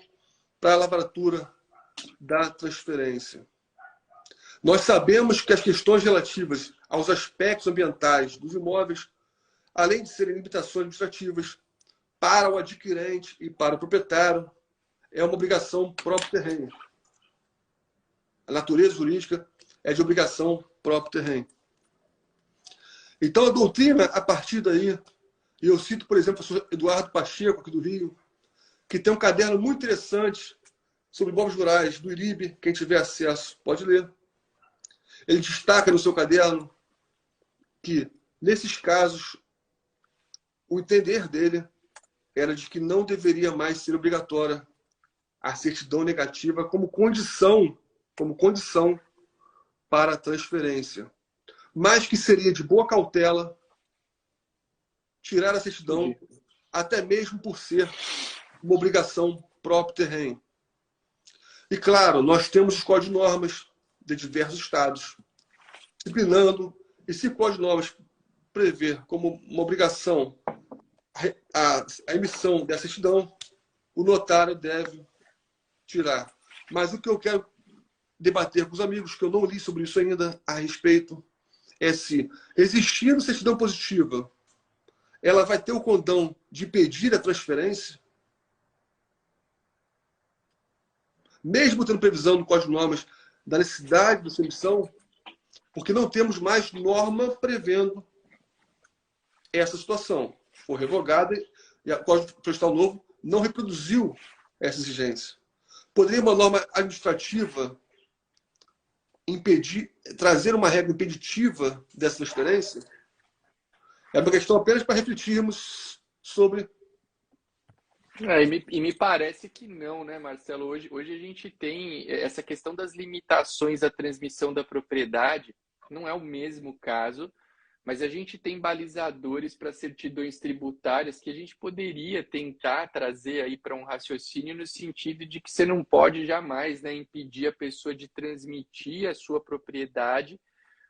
para a lavratura da transferência. Nós sabemos que as questões relativas aos aspectos ambientais dos imóveis, além de serem limitações administrativas para o adquirente e para o proprietário, é uma obrigação próprio terreno. A natureza jurídica é de obrigação próprio terreno. Então, a doutrina, a partir daí, e eu cito, por exemplo, o professor Eduardo Pacheco, aqui do Rio, que tem um caderno muito interessante sobre imóveis rurais, do IRIB, quem tiver acesso pode ler. Ele destaca no seu caderno que, nesses casos, o entender dele era de que não deveria mais ser obrigatória a certidão negativa como condição para a transferência, mas que seria de boa cautela tirar a certidão, até mesmo por ser uma obrigação próprio terreno. E, claro, nós temos os códigos de normas de diversos estados, disciplinando, e se o código de normas prever como uma obrigação a emissão dessa certidão, o notário deve tirar. Mas o que eu quero debater com os amigos, que eu não li sobre isso ainda a respeito, é se, existindo certidão positiva, ela vai ter o condão de pedir a transferência, mesmo tendo previsão no Código de Normas da necessidade da sua emissão, porque não temos mais norma prevendo essa situação. Foi revogada e o Código Florestal novo não reproduziu essa exigência. Poderia uma norma administrativa impedir, trazer uma regra impeditiva dessa transferência? É uma questão apenas para refletirmos sobre. E me parece que não, né, Marcelo? Hoje a gente tem essa questão das limitações à transmissão da propriedade, não é o mesmo caso, mas a gente tem balizadores para certidões tributárias que a gente poderia tentar trazer aí para um raciocínio no sentido de que você não pode jamais, né, impedir a pessoa de transmitir a sua propriedade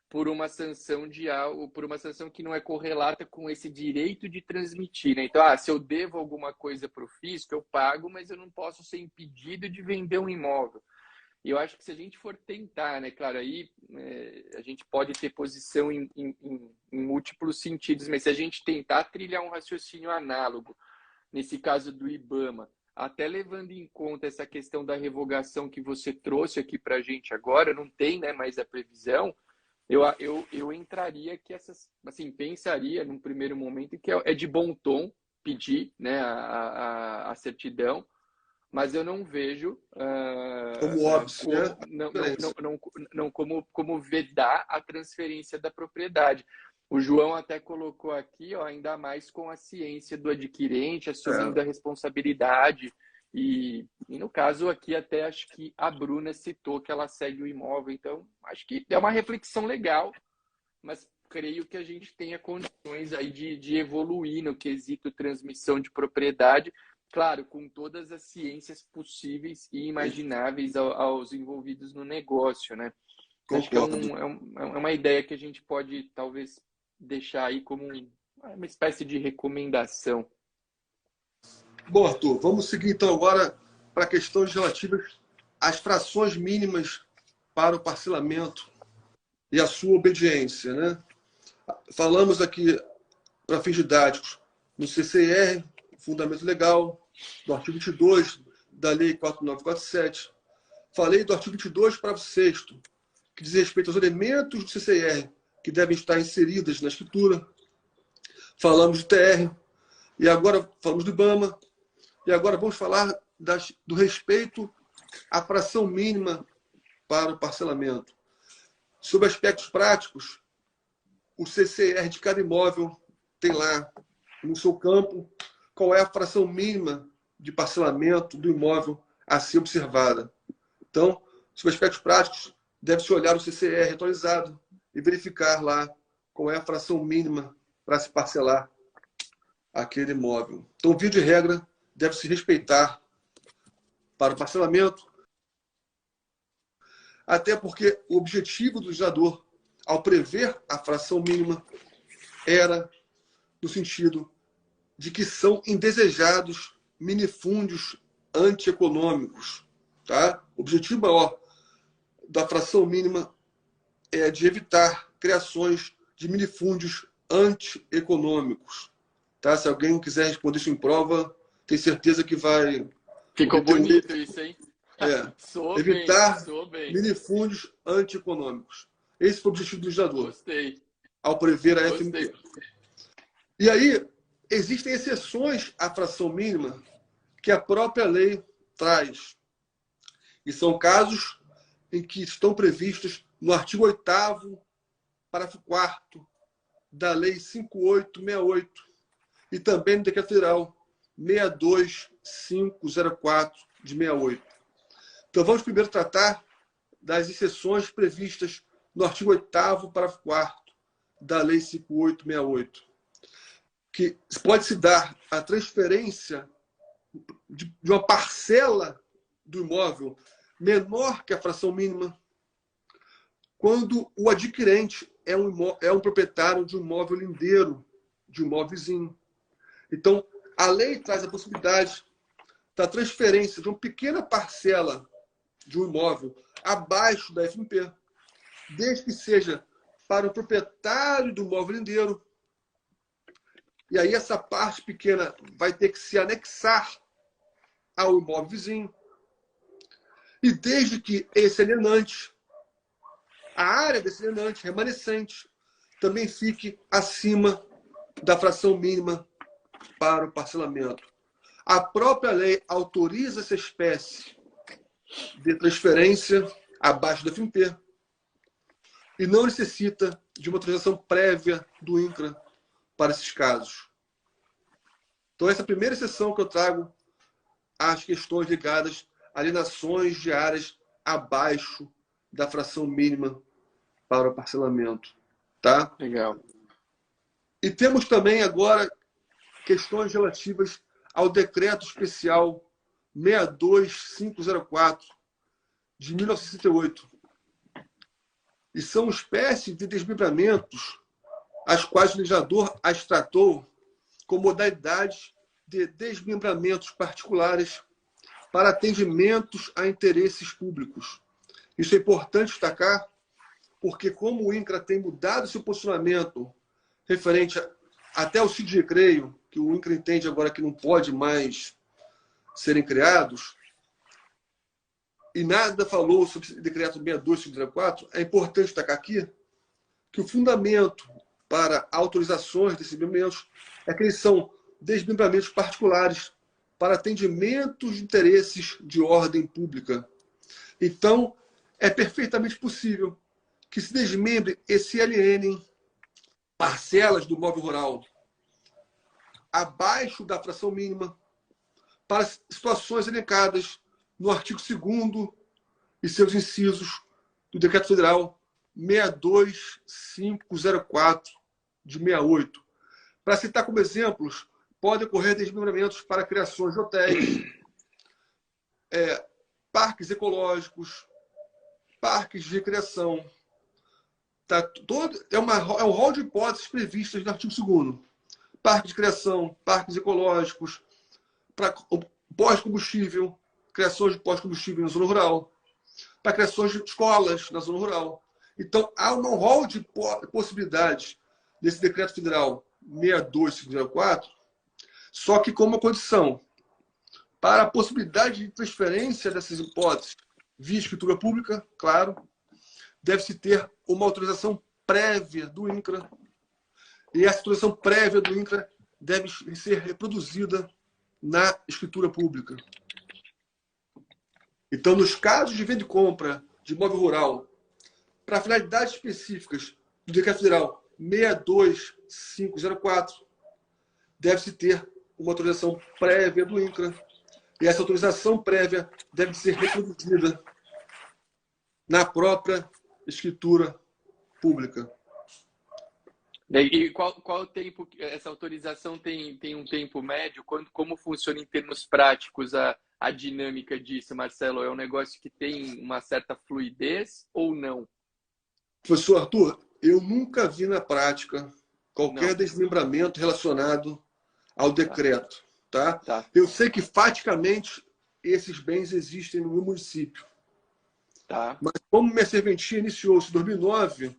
por uma sanção de algo, por uma sanção que não é correlata com esse direito de transmitir, né? Então, se eu devo alguma coisa para o fisco, eu pago, mas eu não posso ser impedido de vender um imóvel. E eu acho que se a gente for tentar, né, claro, aí a gente pode ter posição em múltiplos sentidos, mas se a gente tentar trilhar um raciocínio análogo, nesse caso do IBAMA, até levando em conta essa questão da revogação que você trouxe aqui para a gente agora, não tem, né, mais a previsão, eu entraria que essas, assim, pensaria num primeiro momento que é de bom tom pedir, né, a certidão, mas eu não vejo Como óbvio, né? não como vedar a transferência da propriedade. O João até colocou aqui, ó, ainda mais com a ciência do adquirente, assumindo a responsabilidade. E no caso aqui, até acho que a Bruna citou que ela segue o imóvel. Então, acho que é uma reflexão legal, mas creio que a gente tenha condições aí de evoluir no quesito transmissão de propriedade, claro, com todas as ciências possíveis e imagináveis aos envolvidos no negócio, né? Acho que é uma ideia que a gente pode, talvez, deixar aí como uma espécie de recomendação. Bom, Arthur, vamos seguir então agora para questões relativas às frações mínimas para o parcelamento e a sua obediência, né? Falamos aqui, para fins didáticos, no CCR, Fundamento Legal, do artigo 22 da Lei 4947. Falei do artigo 22, parágrafo 6º, que diz respeito aos elementos do CCR que devem estar inseridas na escritura. Falamos do TR, e agora falamos do IBAMA, e agora vamos falar do respeito à fração mínima para o parcelamento. Sobre aspectos práticos, o CCR de cada imóvel tem lá no seu campo qual é a fração mínima de parcelamento do imóvel a ser observada. Então, sobre aspectos práticos, deve-se olhar o CCR atualizado e verificar lá qual é a fração mínima para se parcelar aquele imóvel. Então, via de regra, deve se respeitar para o parcelamento, até porque o objetivo do legislador, ao prever a fração mínima, era no sentido de que são indesejados minifúndios antieconômicos. Tá? O objetivo maior da fração mínima é de evitar criações de minifúndios antieconômicos. Tá? Se alguém quiser responder isso em prova, tem certeza que vai... Ficou bonito isso, hein? Soou evitar bem, soou bem. minifúndios antieconômicos. Esse foi o objetivo do legislador. Gostei. Ao prever a Gostei. FMP. E aí, existem exceções à fração mínima que a própria lei traz. E são casos em que estão previstos no artigo 8º, parágrafo 4º da Lei 5868 e também no Decreto Federal 62504 de 68. Então, vamos primeiro tratar das exceções previstas no artigo 8º, parágrafo 4º da Lei 5868, que pode-se dar a transferência de uma parcela do imóvel menor que a fração mínima quando o adquirente é um proprietário de um imóvel lindeiro, de um imóvel vizinho. Então, a lei traz a possibilidade da transferência de uma pequena parcela de um imóvel abaixo da FMP, desde que seja para o proprietário do imóvel lindeiro. E aí essa parte pequena vai ter que se anexar ao imóvel vizinho. E desde que esse alienante, a área desse alienante remanescente, também fique acima da fração mínima para o parcelamento. A própria lei autoriza essa espécie de transferência abaixo da FMP e não necessita de uma autorização prévia do INCRA para esses casos. Então, essa é a primeira exceção que eu trago às questões ligadas a alienações de áreas abaixo da fração mínima para o parcelamento. Tá? Legal. E temos também agora questões relativas ao Decreto Especial 62504 de 1968. E são espécies de desmembramentos as quais o legislador as tratou com modalidades de desmembramentos particulares para atendimentos a interesses públicos. Isso é importante destacar, porque como o INCRA tem mudado seu posicionamento referente até ao sítio de recreio, que o INCRA entende agora que não pode mais serem criados, e nada falou sobre o decreto 62504, é importante destacar aqui que o fundamento para autorizações desses desmembramentos é que eles são desmembramentos particulares para atendimentos de interesses de ordem pública. Então, é perfeitamente possível que se desmembre e se alienem parcelas do imóvel rural abaixo da fração mínima para situações elencadas no artigo 2º e seus incisos do Decreto Federal 62504 de 68. Para citar como exemplos, podem ocorrer desmembramentos para criações de hotéis, parques ecológicos, parques de recreação. Tá, é um rol de hipóteses previstas no artigo 2º. Parque de criação, parques ecológicos, para pós-combustível, criações de pós-combustível na zona rural, para criações de escolas na zona rural. Então, há um rol de possibilidades desse decreto federal 62504, só que com uma condição. Para a possibilidade de transferência dessas hipóteses via escritura pública, claro, deve-se ter uma autorização prévia do INCRA, e essa autorização prévia do INCRA deve ser reproduzida na escritura pública. Então, nos casos de venda e compra de imóvel rural, para finalidades específicas do Decreto Federal 62504, deve-se ter uma autorização prévia do INCRA, e essa autorização prévia deve ser reproduzida na própria escritura pública. E qual o tempo, essa autorização tem um tempo médio? Como funciona em termos práticos a dinâmica disso, Marcelo? É um negócio que tem uma certa fluidez ou não? Professor Arthur, eu nunca vi na prática qualquer Não. desmembramento relacionado ao Tá, decreto, tá? tá, Eu sei que faticamente esses bens existem no meu município, tá. mas como minha serventia iniciou-se em 2009,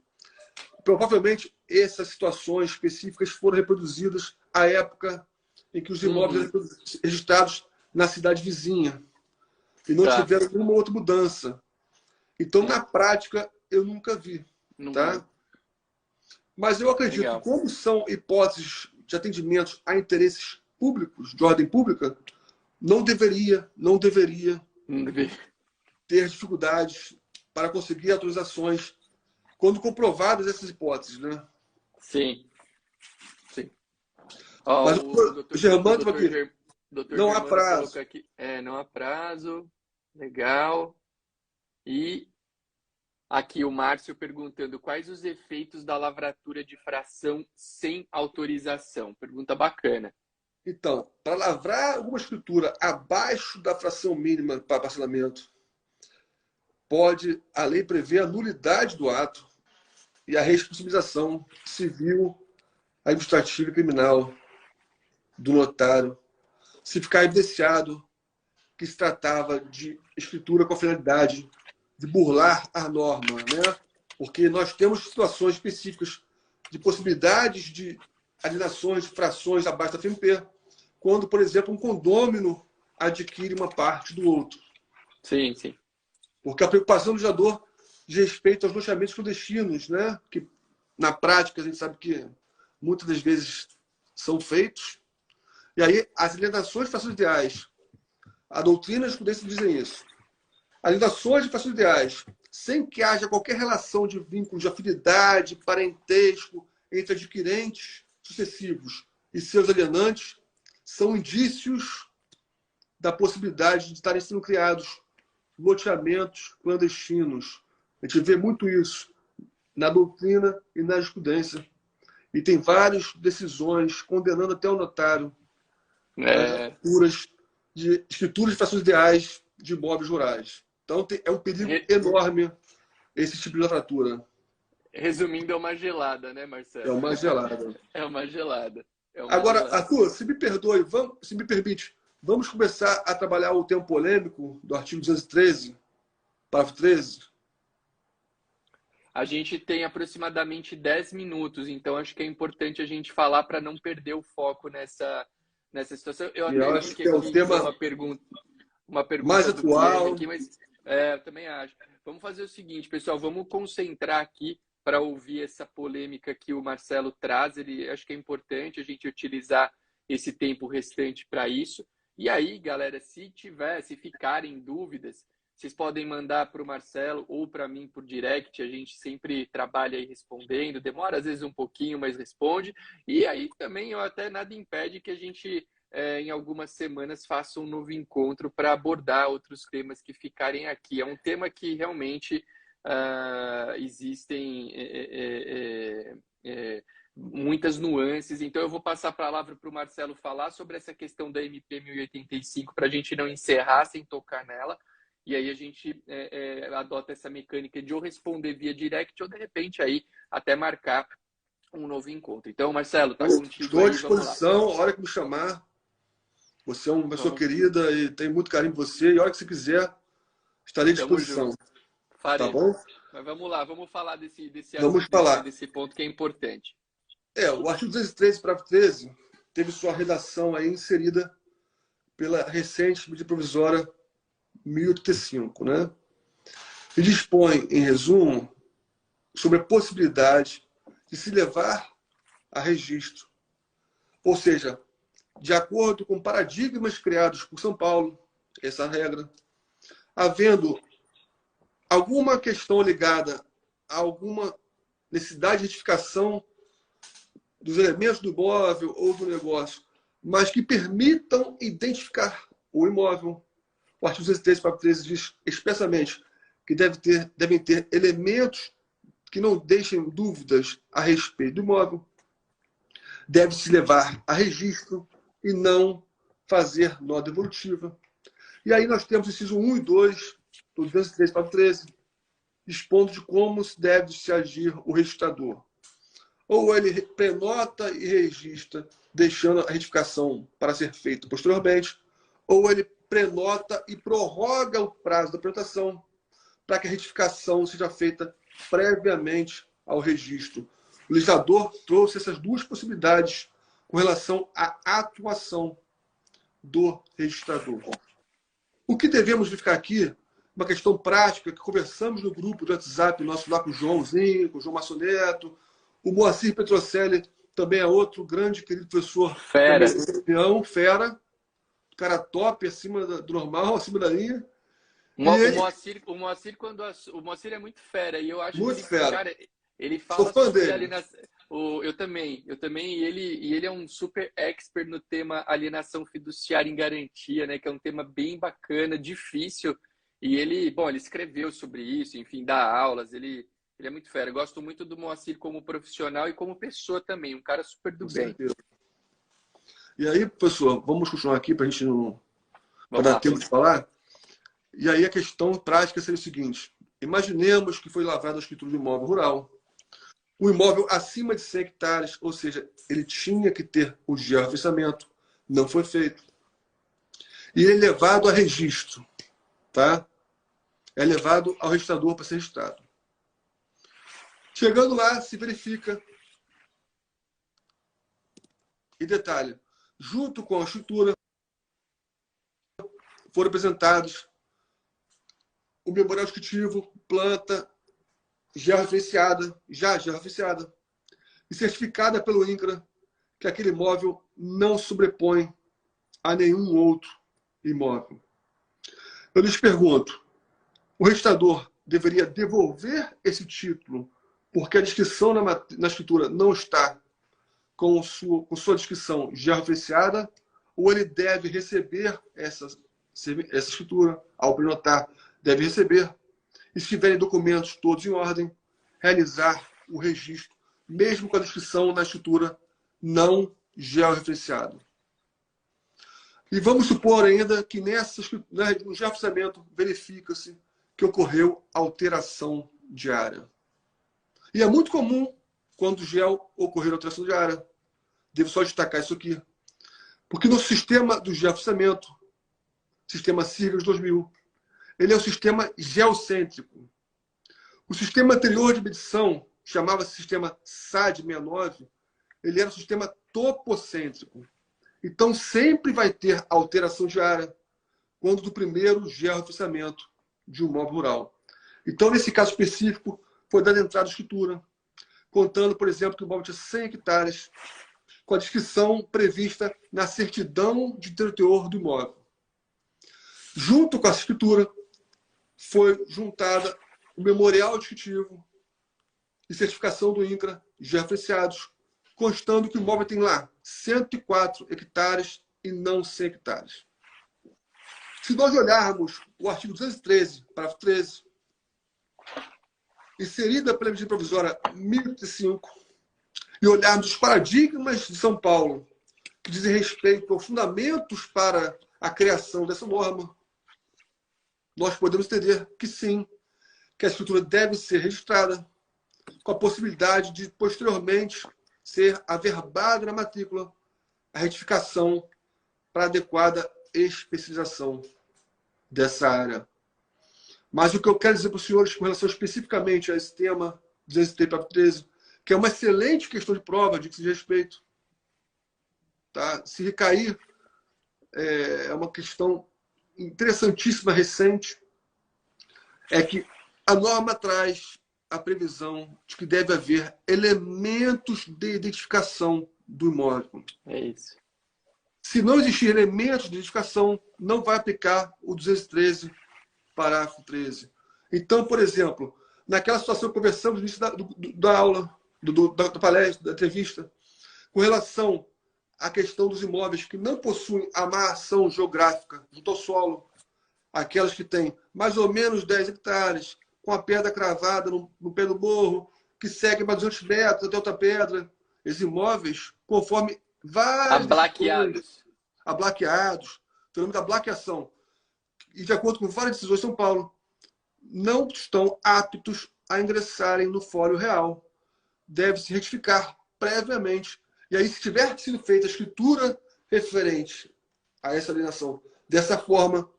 provavelmente essas situações específicas foram reproduzidas à época em que os imóveis Uhum, eram registrados na cidade vizinha e não tá, tiveram nenhuma outra mudança. Então, sim. na prática, eu nunca vi, Nunca vi. tá? Mas eu acredito que, Legal. como são hipóteses de atendimentos a interesses públicos, de ordem pública, não deveria Nunca vi. ter dificuldades para conseguir autorizações quando comprovadas essas hipóteses, né? Sim, sim. Ó, Mas o o doutor, o Germano doutor, aqui, doutor não há Germano colocou prazo. aqui, não há prazo. Legal. E aqui o Márcio perguntando quais os efeitos da lavratura de fração sem autorização. Pergunta bacana. Então, para lavrar alguma escritura abaixo da fração mínima para parcelamento, pode a lei prever a nulidade do ato e a responsabilização civil, administrativa e criminal do notário, se ficar evidenciado que se tratava de escritura com a finalidade de burlar a norma, né? Porque nós temos situações específicas de possibilidades de alienações de frações abaixo da FMP, quando, por exemplo, um condômino adquire uma parte do outro. Sim, sim. Porque a preocupação do legislador diz respeito aos loteamentos clandestinos, né? Que, na prática, a gente sabe que muitas das vezes são feitos. E aí, as alienações de frações ideais, a doutrina e a jurisprudência dizem isso. Alienações de frações ideais, sem que haja qualquer relação de vínculo de afinidade, parentesco entre adquirentes sucessivos e seus alienantes, são indícios da possibilidade de estarem sendo criados loteamentos clandestinos. A gente vê muito isso na doutrina e na jurisprudência. E tem várias decisões condenando até o notário as É, lavaturas de escrituras de frações ideais de imóveis rurais. Então, é um perigo re- enorme esse tipo de lavratura. resumindo, é uma gelada, né, É Marcelo? uma gelada. É uma gelada. É uma Agora, gelada. Arthur, se me perdoe, se me permite, vamos começar a trabalhar o tema polêmico do artigo 213, parágrafo 13? A gente tem aproximadamente 10 minutos, então acho que é importante a gente falar para não perder o foco nessa situação. Eu E eu até vi acho que que é o aqui tem tema uma mais pergunta do Guilherme atual. aqui, mas eu também acho. Vamos fazer o seguinte, pessoal, vamos concentrar aqui para ouvir essa polêmica que o Marcelo traz. Ele acho que é importante a gente utilizar esse tempo restante para isso. E aí, galera, se ficarem dúvidas, vocês podem mandar para o Marcelo ou para mim por direct. A gente sempre trabalha aí respondendo. Demora às vezes um pouquinho, mas responde. E aí também eu até nada impede que a gente em algumas semanas faça um novo encontro para abordar outros temas que ficarem aqui. É um tema que realmente existem muitas nuances, então eu vou passar a palavra para o Marcelo falar sobre essa questão da MP 1085 para a gente não encerrar sem tocar nela, e aí a gente adota essa mecânica de ou responder via direct ou de repente aí até marcar um novo encontro. Então, Marcelo, tá contigo Estou à aí, vamos lá. disposição, a hora que me chamar. Você é uma pessoa Vamos, querida e tem muito carinho por você. E a hora que você quiser, estarei à tamo disposição. junto. Tá bom? Faremos. Mas vamos lá, vamos falar Vamos falar. desse ponto que é importante. O artigo 213, parágrafo 13, teve sua redação aí inserida pela recente medida provisória 1085, né? E dispõe, em resumo, sobre a possibilidade de se levar a registro. Ou seja, de acordo com paradigmas criados por São Paulo, essa regra, havendo alguma questão ligada a alguma necessidade de retificação dos elementos do imóvel ou do negócio, mas que permitam identificar o imóvel. O artigo 213, parágrafo 13 diz expressamente que devem ter elementos que não deixem dúvidas a respeito do imóvel. deve-se levar a registro e não fazer nó devolutiva. E aí nós temos inciso 1 e 2 do 203 para 13, expondo de como deve se agir o registrador. Ou ele prenota e registra, deixando a retificação para ser feita posteriormente, ou ele prenota e prorroga o prazo da prenotação para que a retificação seja feita previamente ao registro. O legislador trouxe essas duas possibilidades com relação à atuação do registrador. O que devemos verificar aqui, uma questão prática, que conversamos no grupo do WhatsApp nosso lá com o Joãozinho, com o João Massoneto, o Moacir Petrocelli também é outro grande querido professor. Fera. Fera. Cara top, acima do normal, acima da linha. O Moacir, o Moacir é muito fera. E eu acho muito que ele, fera. Cara, ele fala sobre alienação. Eu também. E ele é um super expert no tema alienação fiduciária em garantia, né? Que é um tema bem bacana, difícil. E ele escreveu sobre isso, enfim, dá aulas. Ele é muito fera. Eu gosto muito do Moacir como profissional e como pessoa também. Um cara super do bem. Certeza. E aí, professor, vamos continuar aqui para a gente não dar tempo de falar. E aí a questão prática seria o seguinte. Imaginemos que foi lavrada a escritura do imóvel rural. O imóvel acima de 100 hectares, ou seja, ele tinha que ter o georreferenciamento, não foi feito. E ele é levado a registro. Tá? É levado ao registrador para ser registrado. Chegando lá, se verifica e detalha. Junto com a escritura, foram apresentados o memorial descritivo, planta já referenciada e certificada pelo INCRA que aquele imóvel não sobrepõe a nenhum outro imóvel. Eu lhes pergunto, o registrador deveria devolver esse título porque a descrição na escritura não está com sua descrição já referenciada, ou ele deve receber essa escritura, ao prenotar, deve receber, e se tiverem documentos todos em ordem, realizar o registro, mesmo com a descrição na escritura não georreferenciada. E vamos supor ainda que no georreferenciamento verifica-se que ocorreu alteração de área. E é muito comum, quando o GEL ocorrer alteração de área, devo só destacar isso aqui, porque no sistema do georreferenciamento, sistema SIRGAS 2000, ele é um sistema geocêntrico. O sistema anterior de medição, chamava-se sistema SAD 69, ele era um sistema topocêntrico. Então, sempre vai ter alteração de área quando do primeiro georreferenciamento de um imóvel rural. Então, nesse caso específico, foi dada entrada de escritura, contando, por exemplo, que o imóvel tinha 100 hectares, com a descrição prevista na certidão de teor do imóvel. Junto com a escritura, foi juntada o memorial descritivo e certificação do INCRA, já referenciados, constando que o imóvel tem lá 104 hectares e não 100 hectares. Se nós olharmos o artigo 213, parágrafo 13, inserida pela medida provisória 1035, e olharmos os paradigmas de São Paulo, que dizem respeito aos fundamentos para a criação dessa norma, nós podemos entender que sim, que a escritura deve ser registrada, com a possibilidade de, posteriormente, ser averbada na matrícula a retificação para adequada especialização dessa área. Mas o que eu quero dizer para os senhores com relação especificamente a esse tema, 213, que é uma excelente questão de prova, de que se respeito. Tá? Se recair, é uma questão interessantíssima, recente, é que a norma traz a previsão de que deve haver elementos de identificação do imóvel. É isso. Se não existir elementos de identificação, não vai aplicar o 213, parágrafo 13. Então, por exemplo, naquela situação que conversamos no início da aula, da palestra, da entrevista, com relação à questão dos imóveis que não possuem amarração geográfica junto ao solo, aquelas que têm mais ou menos 10 hectares, com a pedra cravada no pé do morro, que segue mais 200 metros até outra pedra, esses imóveis conforme várias decisões, Ablaqueados. ablaqueados, pelo nome da ablaqueação, e de acordo com várias decisões de São Paulo, não estão aptos a ingressarem no fólio real. Deve-se retificar previamente. E aí, se tiver sido feita a escritura referente a essa alienação dessa forma,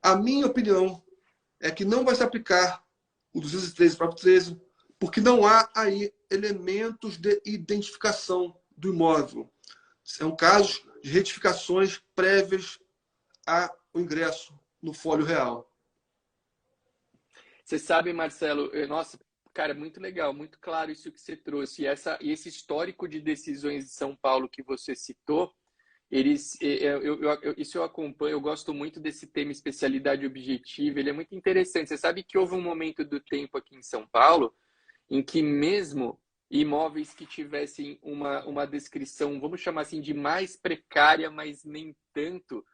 a minha opinião é que não vai se aplicar o 213 para o 13, porque não há aí elementos de identificação do imóvel. São casos de retificações prévias ao ingresso no fólio real. Você sabe, Marcelo, nossa, cara, muito legal, muito claro isso que você trouxe. E esse histórico de decisões de São Paulo que você citou, isso eu acompanho, eu gosto muito desse tema especialidade objetiva, ele é muito interessante. Você sabe que houve um momento do tempo aqui em São Paulo em que mesmo imóveis que tivessem uma descrição, vamos chamar assim, de mais precária, mas nem tanto,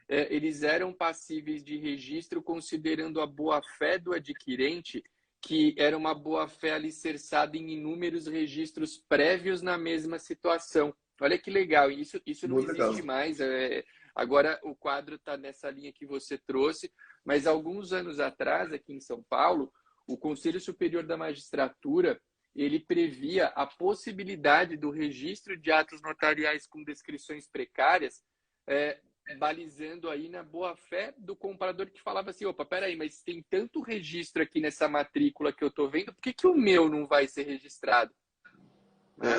eles eram passíveis de registro considerando a boa-fé do adquirente, que era uma boa-fé alicerçada em inúmeros registros prévios na mesma situação. Olha que legal, isso não Muito existe legal. mais. Agora o quadro está nessa linha que você trouxe, mas alguns anos atrás, aqui em São Paulo, o Conselho Superior da Magistratura ele previa a possibilidade do registro de atos notariais com descrições precárias, balizando aí na boa-fé do comprador que falava assim, opa, peraí, mas tem tanto registro aqui nessa matrícula que eu estou vendo, por que o meu não vai ser registrado? Né?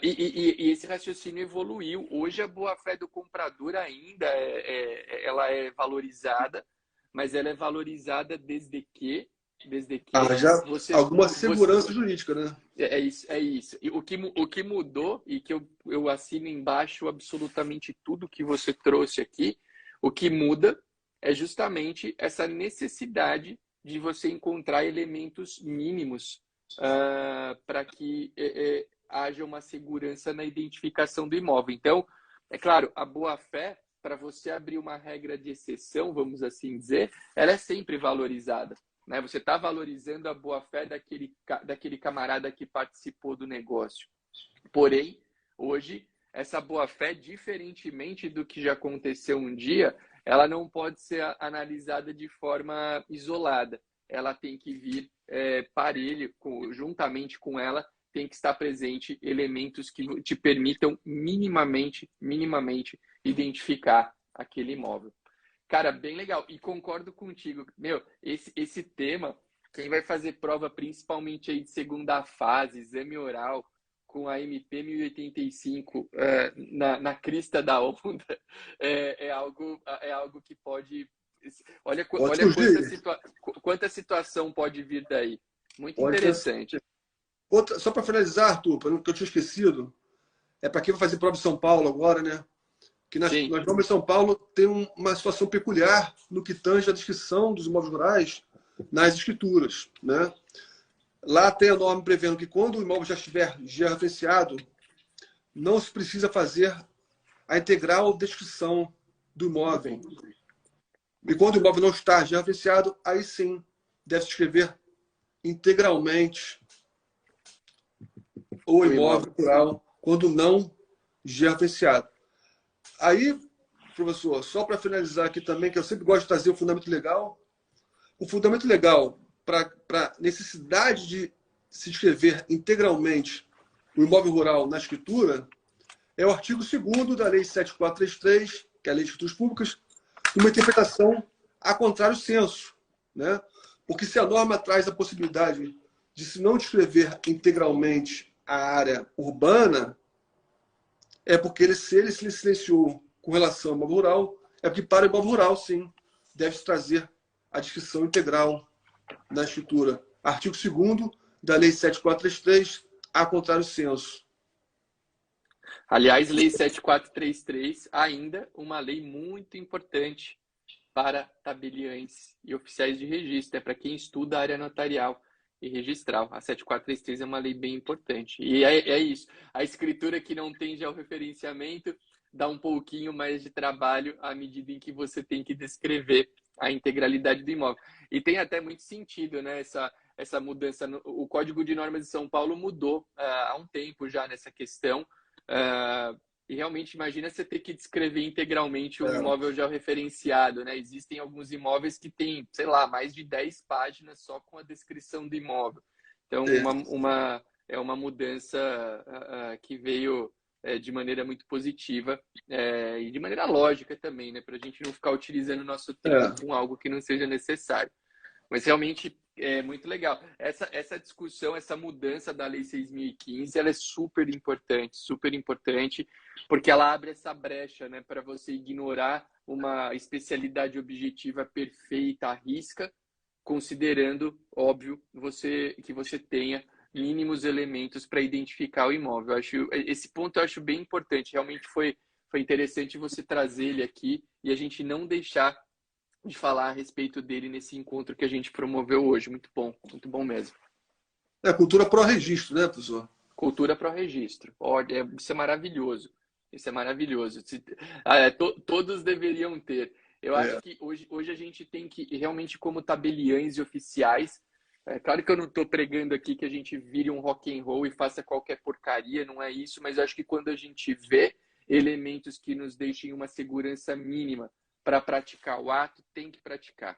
E esse raciocínio evoluiu. Hoje a boa-fé do comprador ainda ela é valorizada, mas ela é valorizada desde que Já você, alguma segurança jurídica, né? isso, é isso. E o que mudou, e que eu assino embaixo absolutamente tudo que você trouxe aqui, o que muda é justamente essa necessidade de você encontrar elementos mínimos para que haja uma segurança na identificação do imóvel. Então, é claro, a boa-fé, para você abrir uma regra de exceção, vamos assim dizer, ela é sempre valorizada. Né? Você está valorizando a boa-fé daquele camarada que participou do negócio. Porém, hoje, essa boa-fé, diferentemente do que já aconteceu um dia, ela não pode ser analisada de forma isolada. Ela tem que vir parelho, juntamente com ela, tem que estar presente elementos que te permitam minimamente identificar aquele imóvel. Cara, bem legal. E concordo contigo. Meu, esse tema, quem vai fazer prova principalmente aí de segunda fase, exame oral, com a MP 1085 na crista da onda, é algo que pode... Olha Ótimo dia. quanta situação pode vir daí. Muito Pode ser. interessante. Outra, só para finalizar, Arthur, que eu tinha esquecido, é para quem vai fazer prova em São Paulo agora, né? Que nós Sim, normas de São Paulo tem uma situação peculiar no que tange a descrição dos imóveis rurais nas escrituras, né? Lá tem a norma prevendo que quando o imóvel já estiver georreferenciado, não se precisa fazer a integral descrição do imóvel. E quando o imóvel não está georreferenciado, aí sim deve-se escrever integralmente o imóvel rural, quando não georreferenciado. Aí, professor, só para finalizar aqui também, que eu sempre gosto de trazer o fundamento legal. O fundamento legal para a necessidade de se escrever integralmente o imóvel rural na escritura é o artigo 2º da Lei 7433, que é a Lei de Escrituras Públicas, uma interpretação a contrário senso, né? Porque se a norma traz a possibilidade de se não descrever integralmente a área urbana, é porque se ele se licenciou com relação ao imóvel rural, é porque para o imóvel rural, sim, deve-se trazer a descrição integral na escritura. Artigo 2º da Lei 7433, a contrário senso. aliás, Lei 7433, ainda uma lei muito importante para tabeliães e oficiais de registro, é para quem estuda a área notarial e registral. A 7433 é uma lei bem importante. E é isso. A escritura que não tende ao referenciamento dá um pouquinho mais de trabalho à medida em que você tem que descrever a integralidade do imóvel. E tem até muito sentido, né? essa mudança. O Código de Normas de São Paulo mudou há um tempo já nessa questão. E realmente, imagina você ter que descrever integralmente um imóvel georreferenciado, né? Existem alguns imóveis que têm, sei lá, mais de 10 páginas só com a descrição do imóvel. Então, é uma mudança que veio de maneira muito positiva e de maneira lógica também, né? Para a gente não ficar utilizando o nosso tempo com algo que não seja necessário. Mas realmente é muito legal. Essa discussão, essa mudança da Lei 6.015, ela é super importante, porque ela abre essa brecha, né, para você ignorar uma especialidade objetiva perfeita à risca, considerando, óbvio, que você tenha mínimos elementos para identificar o imóvel. Esse ponto eu acho bem importante. Realmente foi interessante você trazer ele aqui e a gente não deixar de falar a respeito dele nesse encontro que a gente promoveu hoje. Muito bom mesmo. Cultura pró-registro, né, professor? Cultura pró-registro. Isso é maravilhoso. Isso é maravilhoso. Todos deveriam ter. Eu acho que hoje a gente tem que, realmente, como tabeliães e oficiais, claro que eu não estou pregando aqui que a gente vire um rock and roll e faça qualquer porcaria, não é isso, mas eu acho que quando a gente vê elementos que nos deixem uma segurança mínima para praticar o ato, tem que praticar.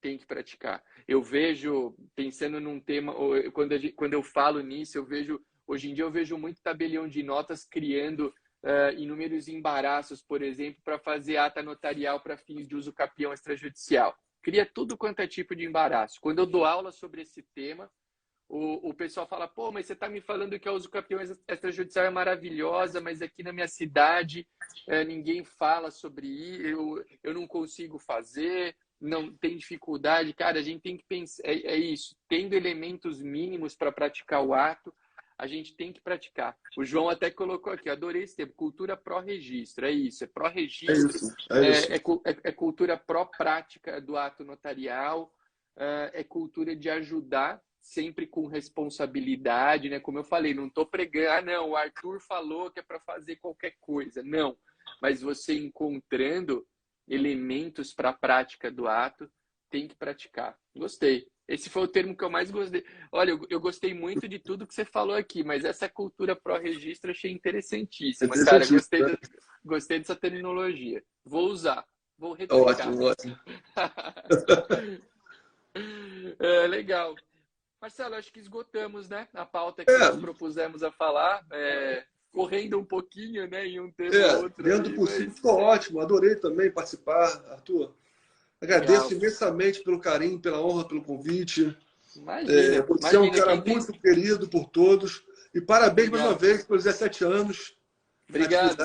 Tem que praticar. Eu vejo, pensando num tema, quando eu falo nisso, hoje em dia eu vejo muito tabelião de notas criando inúmeros embaraços, por exemplo, para fazer ata notarial para fins de uso capião extrajudicial. Cria tudo quanto é tipo de embaraço. Quando eu dou aula sobre esse tema, o pessoal fala, pô, mas você está me falando que a uso capião extrajudicial é maravilhosa, mas aqui na minha cidade ninguém fala sobre isso, eu não consigo fazer, não tem dificuldade. Cara, a gente tem que pensar, é isso, tendo elementos mínimos para praticar o ato, a gente tem que praticar. O João até colocou aqui, adorei esse termo, cultura pró-registro, é isso, é pró-registro, é cultura pró-prática do ato notarial, é cultura de ajudar, sempre com responsabilidade, né? Como eu falei, não estou pregando, não, o Arthur falou que é para fazer qualquer coisa. Não, mas você encontrando elementos para a prática do ato, tem que praticar. Gostei. Esse foi o termo que eu mais gostei. Olha, eu gostei muito de tudo que você falou aqui, mas essa cultura pró-registro eu achei interessantíssima. Cara, gostei dessa terminologia. Vou usar, vou replicar. Ótimo. Legal. Marcelo, acho que esgotamos, né, a pauta que nós propusemos a falar, correndo um pouquinho, né, em um tema ou outro. Dentro do possível, ficou ótimo, adorei também participar, Arthur. Agradeço imensamente pelo carinho, pela honra, pelo convite. Imagina. Você é um cara muito querido por todos. E parabéns mais uma vez pelos 17 anos. Obrigado.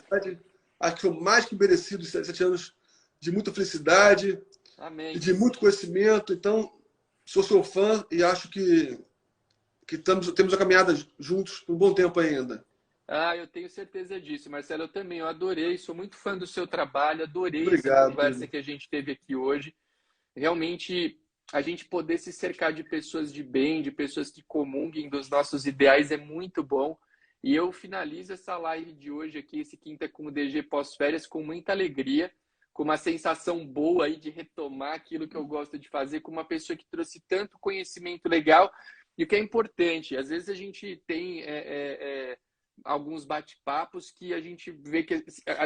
Acho que foi mais que merecido 17 anos de muita felicidade. Amém. E de muito conhecimento. Então, sou seu fã e acho que temos a caminhada juntos por um bom tempo ainda. Eu tenho certeza disso, Marcelo. Eu também, eu adorei, sou muito fã do seu trabalho, adorei essa conversa que a gente teve aqui hoje. Realmente, a gente poder se cercar de pessoas de bem, de pessoas que comunguem dos nossos ideais é muito bom. E eu finalizo essa live de hoje aqui, esse Quinta com o DG pós-férias, com muita alegria, com uma sensação boa aí de retomar aquilo que eu gosto de fazer, com uma pessoa que trouxe tanto conhecimento legal. E o que é importante, às vezes a gente tem alguns bate-papos que a gente vê que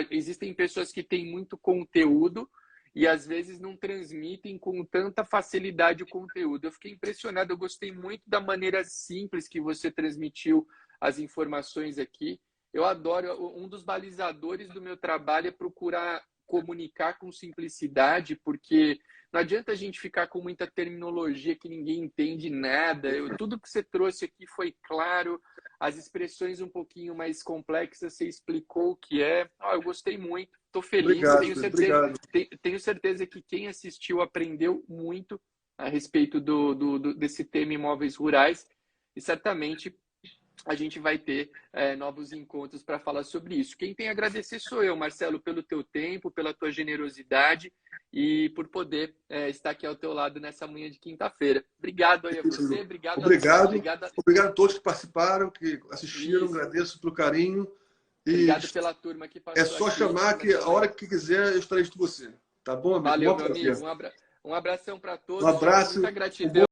existem pessoas que têm muito conteúdo e às vezes não transmitem com tanta facilidade o conteúdo. Eu fiquei impressionado, eu gostei muito da maneira simples que você transmitiu as informações aqui. Eu adoro, um dos balizadores do meu trabalho é procurar comunicar com simplicidade, porque não adianta a gente ficar com muita terminologia que ninguém entende nada. Tudo que você trouxe aqui foi claro, as expressões um pouquinho mais complexas, você explicou o que é. Eu gostei muito, estou feliz. Obrigado. Tenho certeza que quem assistiu aprendeu muito a respeito desse tema imóveis rurais e certamente a gente vai ter novos encontros para falar sobre isso. Quem tem a agradecer sou eu, Marcelo, pelo teu tempo, pela tua generosidade e por poder estar aqui ao teu lado nessa manhã de quinta-feira. Obrigado aí a você, obrigado a todos que participaram, que assistiram, agradeço pelo carinho. Obrigado pela turma que passou. É só chamar que a hora que quiser eu estarei com você. Tá bom, amigo? Valeu, meu amigo. Um abração para todos. Um abraço. Muita gratidão.